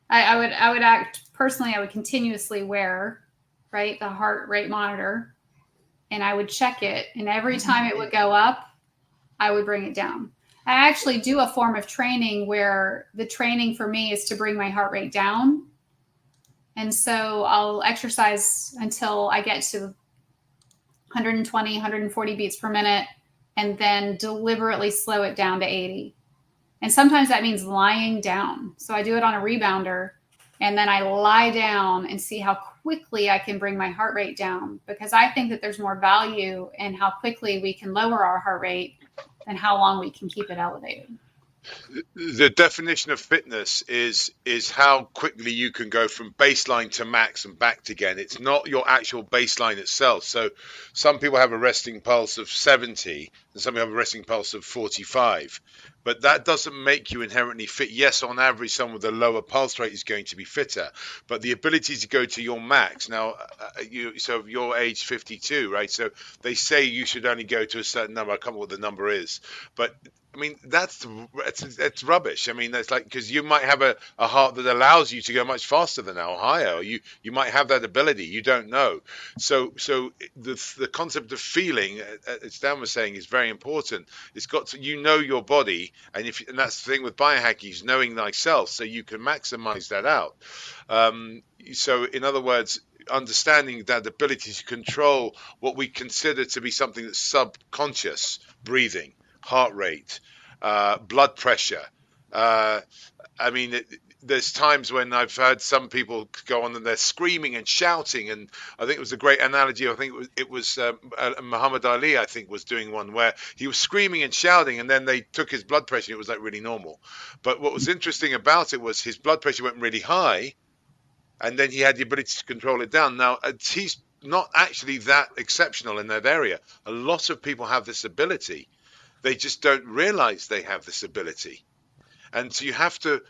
I would act personally, I would continuously wear, right, the heart rate monitor, and I would check it. And every time it would go up, I would bring it down. I actually do a form of training where the training for me is to bring my heart rate down. And so I'll exercise until I get to 120, 140 beats per minute, and then deliberately slow it down to 80. And sometimes that means lying down. So I do it on a rebounder, and then I lie down and see how quickly I can bring my heart rate down, because I think that there's more value in how quickly we can lower our heart rate than how long we can keep it elevated. The definition of fitness is how quickly you can go from baseline to max and back again. It's not your actual baseline itself. So some people have a resting pulse of 70 and some people have a resting pulse of 45. But that doesn't make you inherently fit. Yes, on average, someone with a lower pulse rate is going to be fitter. But the ability to go to your max, now, so you're age 52, right? So they say you should only go to a certain number. I can't remember what the number is. But I mean, that's rubbish. I mean, that's like, because you might have a heart that allows you to go much faster than that or higher. Or you might have that ability. You don't know. So the concept of feeling, as Dan was saying, is very important. It's got to, your body, and that's the thing with biohacking, is knowing thyself, so you can maximize that out. So in other words, understanding that ability to control what we consider to be something that's subconscious, breathing, heart rate, blood pressure. I mean, there's times when I've heard some people go on and they're screaming and shouting, and I think it was a great analogy. I think it was Muhammad Ali, I think, was doing one where he was screaming and shouting, and then they took his blood pressure. It was like really normal. But what was interesting about it was his blood pressure went really high, and then he had the ability to control it down. Now, he's not actually that exceptional in that area. A lot of people have this ability. They just don't realize they have this ability. And so you have to,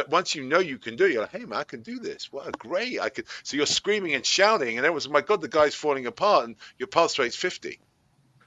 once you know you can do it, you're like, hey, man, I can do this. What a great, I could. So you're screaming and shouting, and everyone's, my God, the guy's falling apart, and your pulse rate's 50.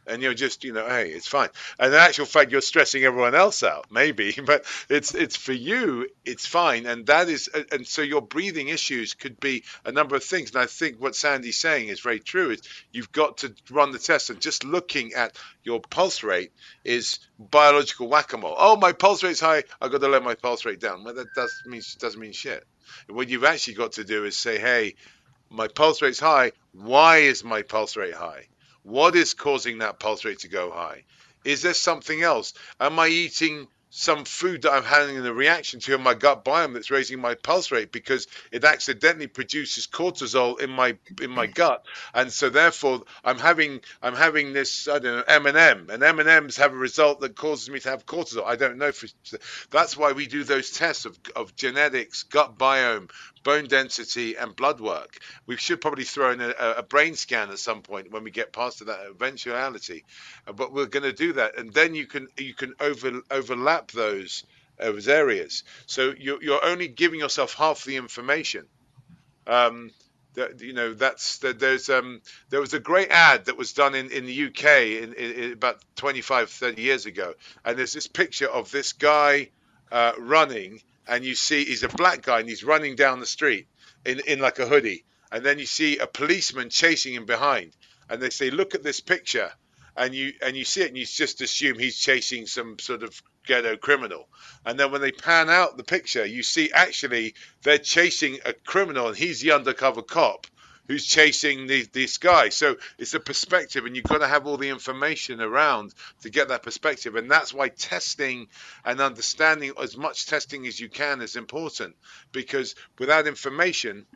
And you're just, hey, it's fine. And in actual fact, you're stressing everyone else out, maybe, but it's for you, it's fine. And that is, and so your breathing issues could be a number of things. And I think what Sandy's saying is very true. Is you've got to run the test, and just looking at your pulse rate is biological whack-a-mole. Oh, my pulse rate's high, I've got to let my pulse rate down. Well, that doesn't mean shit. What you've actually got to do is say, hey, my pulse rate's high. Why is my pulse rate high? What is causing that pulse rate to go high? Is there something else? Am I eating some food that I'm having a reaction to in my gut biome that's raising my pulse rate because it accidentally produces cortisol in my gut, and so therefore I'm having this, I don't know, M&M, and M&Ms have a result that causes me to have cortisol. I don't know. That's why we do those tests of genetics, gut biome, bone density, and blood work. We should probably throw in a brain scan at some point when we get past to that eventuality, but we're going to do that, and then you can overlap those areas. So you're only giving yourself half the information. There was a great ad that was done in the UK in about 25-30 years ago, and there's this picture of this guy running, and you see he's a black guy and he's running down the street in like a hoodie, and then you see a policeman chasing him behind, and they say, look at this picture, and you see it, and you just assume he's chasing some sort of ghetto criminal. And then when they pan out the picture, you see actually they're chasing a criminal, and he's the undercover cop who's chasing this guy. So it's a perspective, and you've got to have all the information around to get that perspective. And that's why testing and understanding as much testing as you can is important, because without information,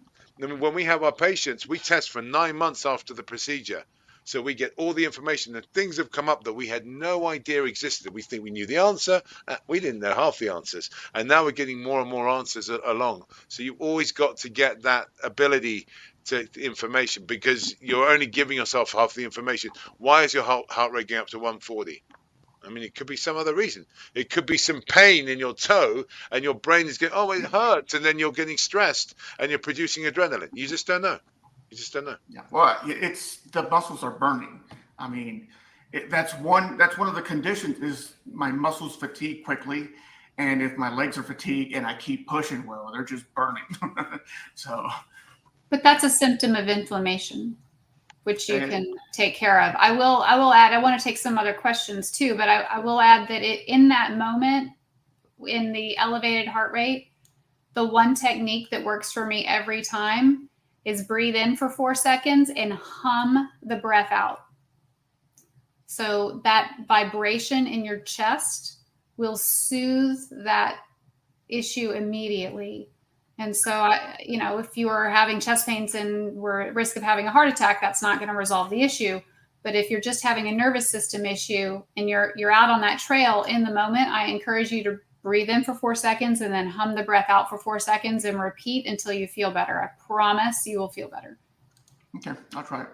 I mean, when we have our patients, we test for 9 months after the procedure. So we get all the information, and things have come up that we had no idea existed. We think we knew the answer. We didn't know half the answers. And now we're getting more and more answers along. So you've always got to get that ability to information, because you're only giving yourself half the information. Why is your heart rate going up to 140? I mean, it could be some other reason. It could be some pain in your toe, and your brain is going, oh, it hurts. And then you're getting stressed and you're producing adrenaline. You just don't know. You just don't know. Yeah, well, it's the muscles are burning. I mean, that's one of the conditions is my muscles fatigue quickly, and if my legs are fatigued and I keep pushing, well, they're just burning. So, but that's a symptom of inflammation, which you can take care of. I will add. I want to take some other questions too, but I will add that in that moment, in the elevated heart rate, the one technique that works for me every time is breathe in for 4 seconds and hum the breath out. So that vibration in your chest will soothe that issue immediately. And so, if you are having chest pains and we're at risk of having a heart attack, that's not going to resolve the issue. But if you're just having a nervous system issue and you're out on that trail in the moment, I encourage you to breathe in for 4 seconds and then hum the breath out for 4 seconds and repeat until you feel better. I promise you will feel better. Okay, I'll try it.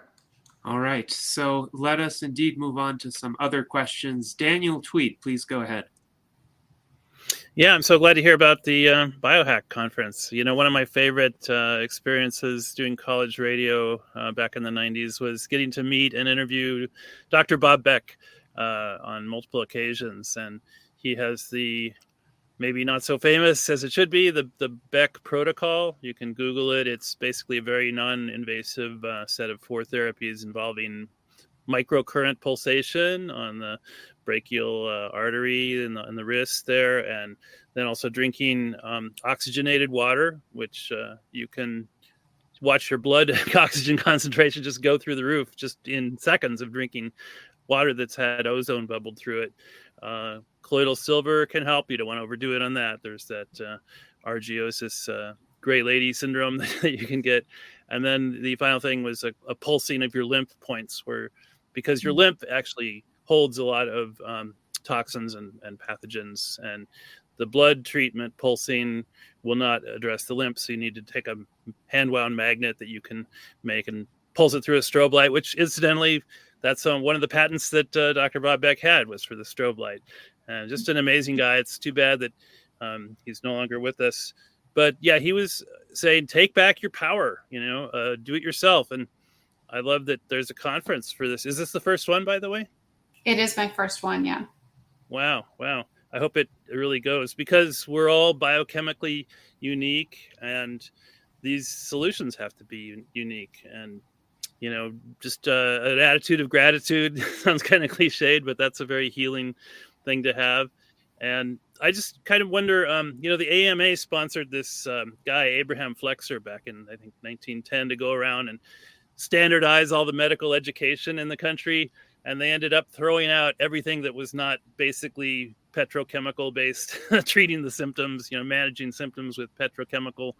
All right, so let us indeed move on to some other questions. Daniel Tweet, please go ahead. Yeah, I'm so glad to hear about the Biohack conference. One of my favorite experiences doing college radio back in the 90s was getting to meet and interview Dr. Bob Beck on multiple occasions. And he has the maybe not so famous as it should be, the Beck protocol. You can Google it. It's basically a very non-invasive set of 4 therapies involving microcurrent pulsation on the brachial artery and the wrist there, and then also drinking oxygenated water, which you can watch your blood oxygen concentration just go through the roof just in seconds of drinking water that's had ozone bubbled through it. Colloidal silver can help. You don't want to overdo it on that. There's that argiosis, gray lady syndrome that you can get. And then the final thing was a pulsing of your lymph points, because your lymph actually holds a lot of toxins and pathogens, and the blood treatment pulsing will not address the lymph. So you need to take a hand wound magnet that you can make and pulse it through a strobe light, which incidentally, that's one of the patents that Dr. Bob Beck had, was for the strobe light. Just an amazing guy. It's too bad that he's no longer with us. But yeah, he was saying, take back your power, do it yourself. And I love that there's a conference for this. Is this the first one, by the way? It is my first one, yeah. Wow. I hope it really goes, because we're all biochemically unique, and these solutions have to be unique. And, just an attitude of gratitude sounds kind of cliched, but that's a very healing thing to have. And I just kind of wonder, the AMA sponsored this guy, Abraham Flexer, back in, I think, 1910 to go around and standardize all the medical education in the country. And they ended up throwing out everything that was not basically petrochemical based, treating the symptoms, managing symptoms with petrochemical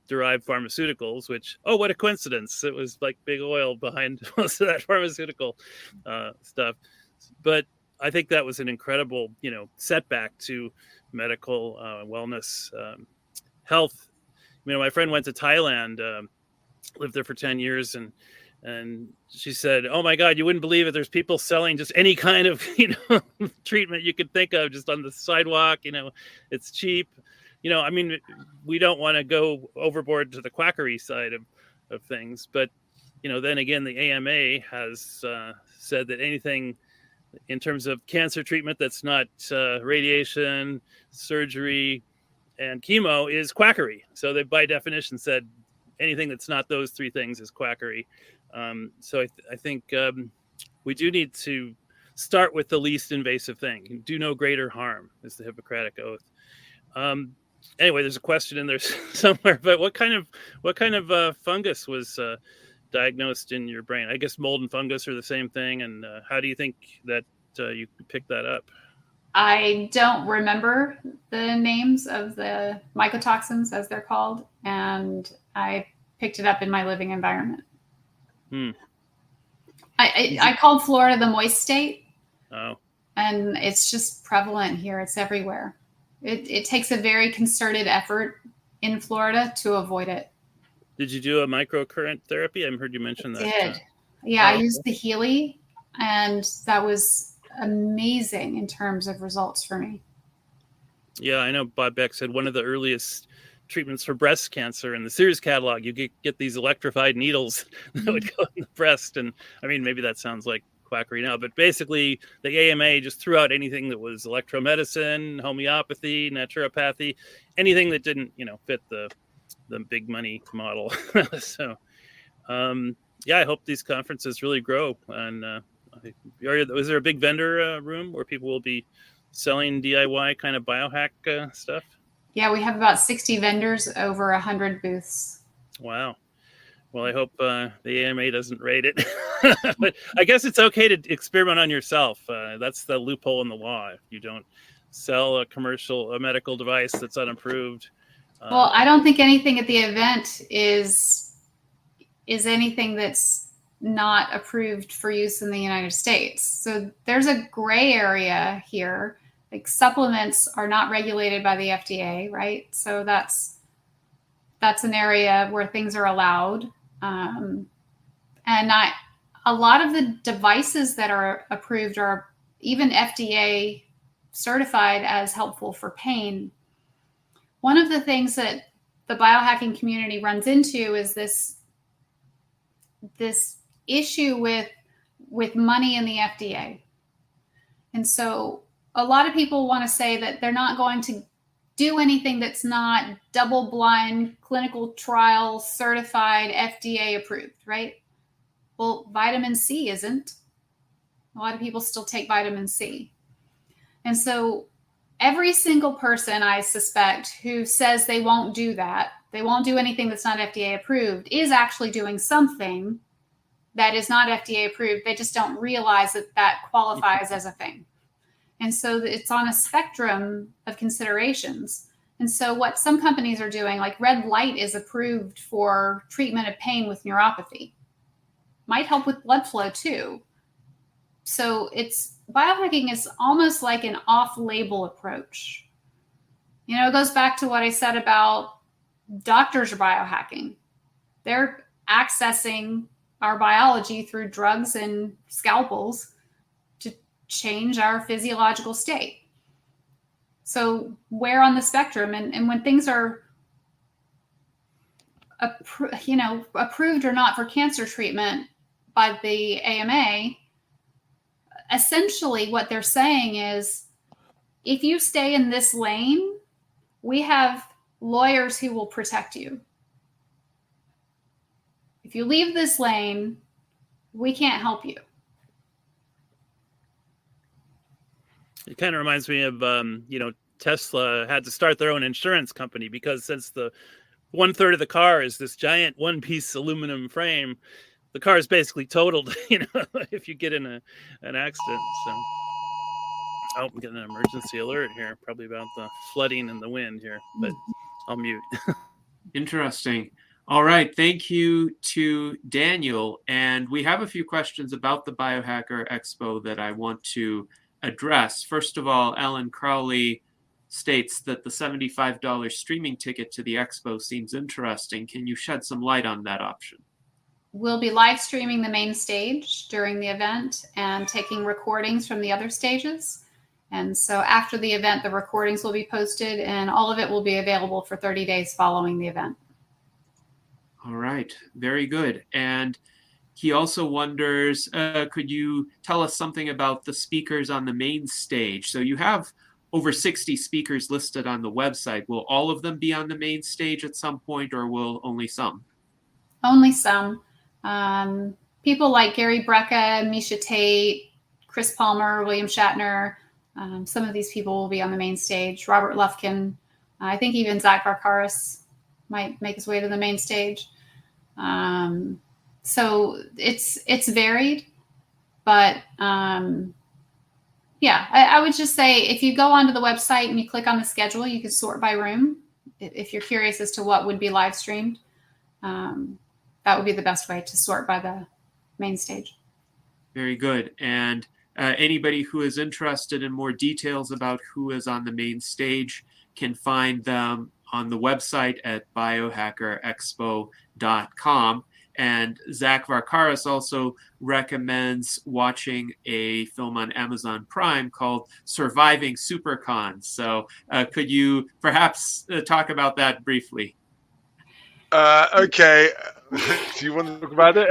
derived pharmaceuticals, which, oh, what a coincidence. It was like big oil behind most of that pharmaceutical stuff. But I think that was an incredible, setback to medical wellness, health. My friend went to Thailand, lived there for 10 years, and she said, "Oh my God, you wouldn't believe it. There's people selling just any kind of, treatment you could think of just on the sidewalk. It's cheap. We don't want to go overboard to the quackery side of things. But, then again, the AMA has said that anything in terms of cancer treatment that's not radiation, surgery, and chemo is quackery. So they, by definition, said anything that's not those three things is quackery. So I think we do need to start with the least invasive thing. Do no greater harm is the Hippocratic Oath. Anyway, there's a question in there somewhere. But what kind of fungus was diagnosed in your brain? I guess mold and fungus are the same thing. And how do you think that you picked that up? I don't remember the names of the mycotoxins, as they're called, and I picked it up in my living environment. I called Florida the moist state. Oh. And it's just prevalent here. It's everywhere. It takes a very concerted effort in Florida to avoid it. Did you do a microcurrent therapy? I've heard you mention that. I did. Yeah, I used the Healy, and that was amazing in terms of results for me. Yeah, I know Bob Beck said one of the earliest treatments for breast cancer in the Sears catalog, you get these electrified needles that would go in the breast. And I mean, maybe that sounds like quackery now, but basically the AMA just threw out anything that was electromedicine, homeopathy, naturopathy, anything that didn't, fit the big money model. So, I hope these conferences really grow. And is there a big vendor room where people will be selling DIY kind of biohack stuff? Yeah, we have about 60 vendors, over 100 booths. Wow. Well, I hope the AMA doesn't rate it. But I guess it's okay to experiment on yourself. That's the loophole in the law. If you don't sell a medical device that's unapproved. Well, I don't think anything at the event is anything that's not approved for use in the United States. So there's a gray area here. Like, supplements are not regulated by the FDA, right? So that's an area where things are allowed. And a lot of the devices that are approved are even FDA certified as helpful for pain. One of the things that the biohacking community runs into is this issue with money in the FDA. And so a lot of people want to say that they're not going to do anything that's not double-blind, clinical trial certified, FDA approved, right? Well, vitamin C isn't. A lot of people still take vitamin C. And so every single person, I suspect, who says they won't do that, they won't do anything that's not FDA approved, is actually doing something that is not FDA approved. They just don't realize that qualifies as a thing. And so it's on a spectrum of considerations. And so what some companies are doing, like red light is approved for treatment of pain with neuropathy. Might help with blood flow too. So biohacking is almost like an off-label approach. It goes back to what I said about doctors are biohacking. They're accessing our biology through drugs and scalpels to change our physiological state. So where on the spectrum, and when things are approved or not for cancer treatment by the AMA, essentially what they're saying is, if you stay in this lane, we have lawyers who will protect you. If you leave this lane, we can't help you. It kind of reminds me of, Tesla had to start their own insurance company because since the 1/3 of the car is this giant one-piece aluminum frame, the car is basically totaled, if you get in an accident. So, I'm getting an emergency alert here, probably about the flooding and the wind here, but I'll mute. Interesting. All right. Thank you to Daniel. And we have a few questions about the Biohacker Expo that I want to address. First of all, Ellen Crowley states that the $75 streaming ticket to the expo seems interesting. Can you shed some light on that option? We'll be live streaming the main stage during the event and taking recordings from the other stages. And so after the event, the recordings will be posted and all of it will be available for 30 days following the event. All right. Very good. And he also wonders, could you tell us something about the speakers on the main stage? So you have over 60 speakers listed on the website. Will all of them be on the main stage at some point, or will only some? Only some. People like Gary Brecka, Misha Tate, Chris Palmer, William Shatner. Some of these people will be on the main stage. Robert Lufkin. I think even Zach Varkaris might make his way to the main stage. So it's varied, but yeah, I would just say if you go onto the website and you click on the schedule, you can sort by room. If you're curious as to what would be live streamed, that would be the best way to sort by the main stage. Very good. And anybody who is interested in more details about who is on the main stage can find them on the website at biohackerexpo.com. And Zach Varkaris also recommends watching a film on Amazon Prime called Surviving Supercons. So could you perhaps talk about that briefly? Okay. Do you want to talk about it?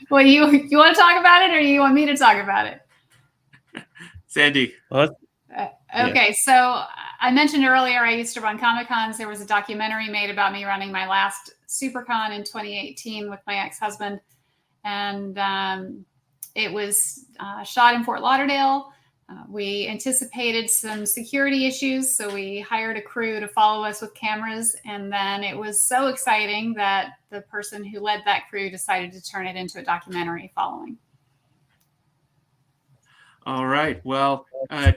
Well, you want to talk about it or you want me to talk about it? Sandy. Okay, so I mentioned earlier I used to run Comic-Cons. There was a documentary made about me running my last SuperCon in 2018 with my ex-husband. And it was shot in Fort Lauderdale. We anticipated some security issues, so we hired a crew to follow us with cameras. And then it was so exciting that the person who led that crew decided to turn it into a documentary following. All right. Well,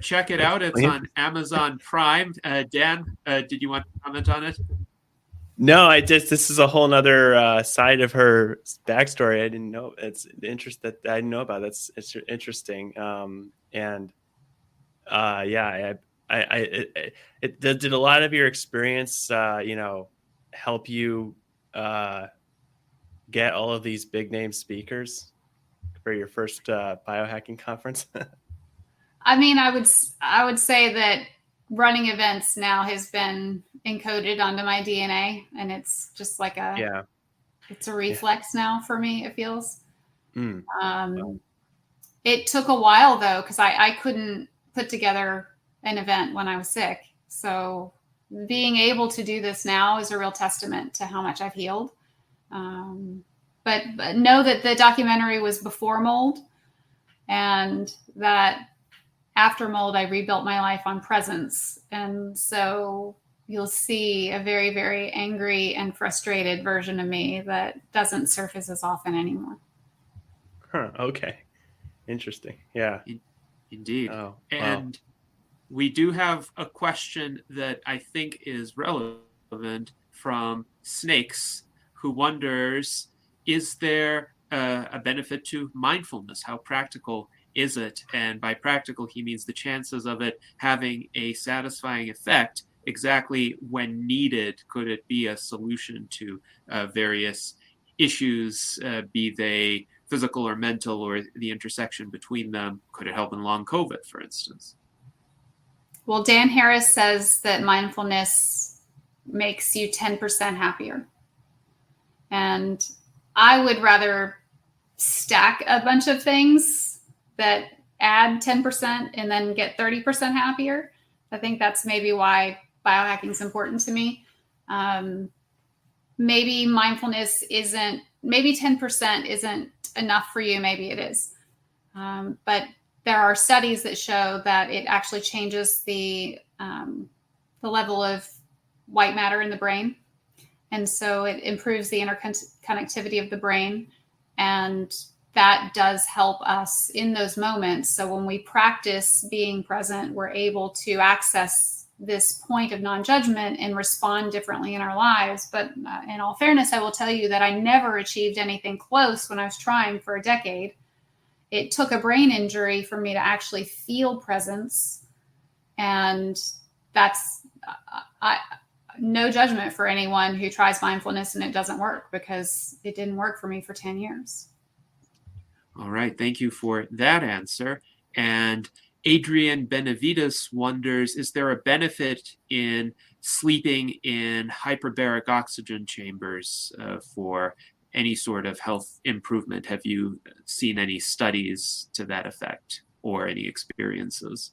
check it out. It's on Amazon Prime. Dan, did you want to comment on it? No, this is a whole nother side of her backstory. I didn't know. It's interest that I didn't know about. It's interesting. Did a lot of your experience, help you get all of these big name speakers for your first biohacking conference? I mean, I would say that running events now has been encoded onto my DNA, and it's just like it's a reflex now for me. It feels. It took a while though, because I couldn't put together an event when I was sick. So being able to do this now is a real testament to how much I've healed. But know that the documentary was before mold, and that after mold, I rebuilt my life on presence. And so you'll see a very, very angry and frustrated version of me that doesn't surface as often anymore. Huh, okay. Interesting. Yeah. Indeed. Oh, and We do have a question that I think is relevant from Snakes, who wonders, is there a benefit to mindfulness? How practical is it? And by practical, he means the chances of it having a satisfying effect exactly when needed. Could it be a solution to various issues, be they physical or mental, or the intersection between them? Could it help in long COVID, for instance? Well, Dan Harris says that mindfulness makes you 10% happier. And I would rather stack a bunch of things that add 10% and then get 30% happier. I think that's maybe why biohacking is important to me. Maybe mindfulness isn't, maybe 10% isn't enough for you. Maybe it is. But there are studies that show that it actually changes the level of white matter in the brain. And so it improves the interconnectivity of the brain. And that does help us in those moments. So when we practice being present, we're able to access this point of non-judgment and respond differently in our lives. But in all fairness, I will tell you that I never achieved anything close when I was trying for a decade. It took a brain injury for me to actually feel presence. And that's no judgment for anyone who tries mindfulness and it doesn't work, because it didn't work for me for 10 years. All right. Thank you for that answer. And Adrian Benavides wonders, is there a benefit in sleeping in hyperbaric oxygen chambers for any sort of health improvement? Have you seen any studies to that effect or any experiences?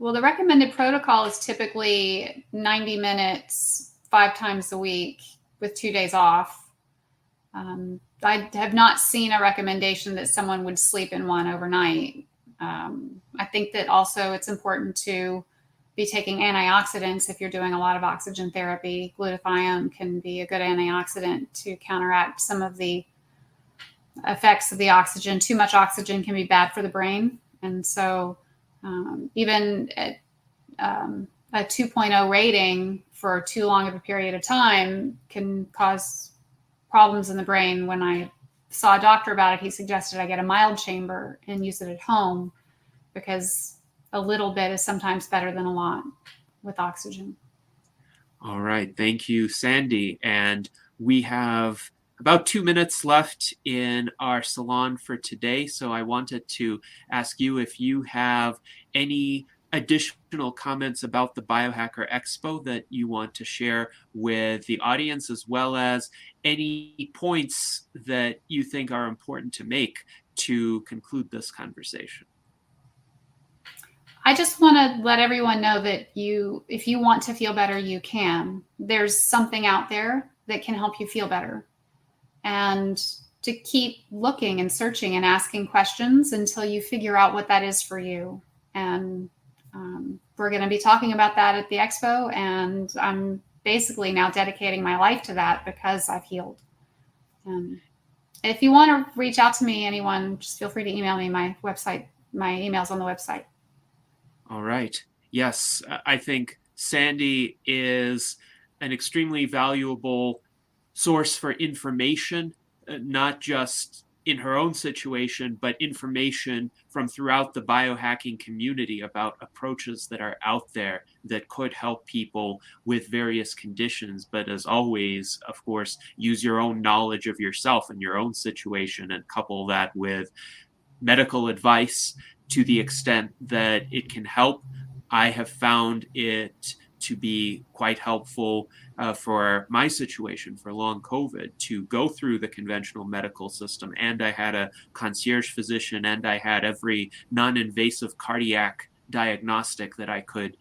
Well, the recommended protocol is typically 90 minutes, 5 times a week with 2 days off. I have not seen a recommendation that someone would sleep in one overnight. I think that also it's important to be taking antioxidants if you're doing a lot of oxygen therapy. Glutathione can be a good antioxidant to counteract some of the effects of the oxygen. Too much oxygen can be bad for the brain. And so even at a 2.0 rating for too long of a period of time can cause problems in the brain. When I saw a doctor about it, he suggested I get a mild chamber and use it at home, because a little bit is sometimes better than a lot with oxygen. All right. Thank you, Sandy. And we have about 2 minutes left in our salon for today. So I wanted to ask you if you have any additional comments about the Biohacker Expo that you want to share with the audience, as well as any points that you think are important to make to conclude this conversation. I just want to let everyone know that if you want to feel better, you can. There's something out there that can help you feel better. And to keep looking and searching and asking questions until you figure out what that is for you. And we're going to be talking about that at the expo. And I'm basically now dedicating my life to that because I've healed. If you want to reach out to me, anyone, just feel free to email me. My email's on the website. All right. Yes, I think Sandy is an extremely valuable source for information, not just in her own situation, but information from throughout the biohacking community about approaches that are out there that could help people with various conditions. But as always, of course, use your own knowledge of yourself and your own situation and couple that with medical advice to the extent that it can help. I have found it to be quite helpful for my situation for long COVID to go through the conventional medical system. And I had a concierge physician, and I had every non-invasive cardiac diagnostic that I could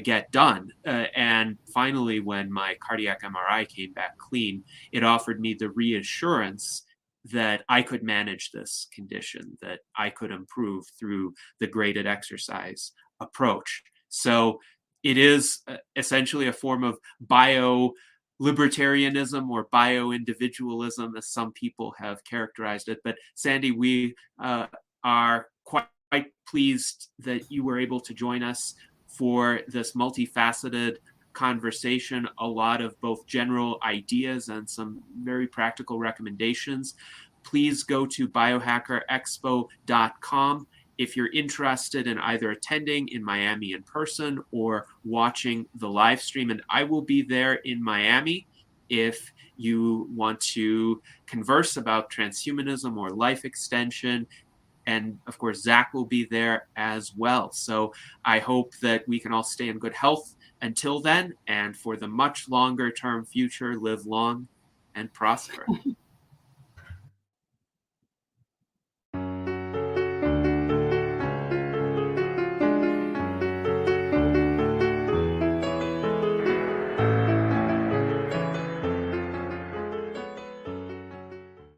get done. And finally, when my cardiac MRI came back clean, it offered me the reassurance that I could manage this condition, that I could improve through the graded exercise approach. So it is essentially a form of bio-libertarianism or bio-individualism, as some people have characterized it. But Sandy, we are quite quite pleased that you were able to join us for this multifaceted conversation, a lot of both general ideas and some very practical recommendations. Please go to biohackerexpo.com if you're interested in either attending in Miami in person or watching the live stream. And I will be there in Miami if you want to converse about transhumanism or life extension. And of course, Zach will be there as well. So I hope that we can all stay in good health until then, and for the much longer term future, live long and prosper.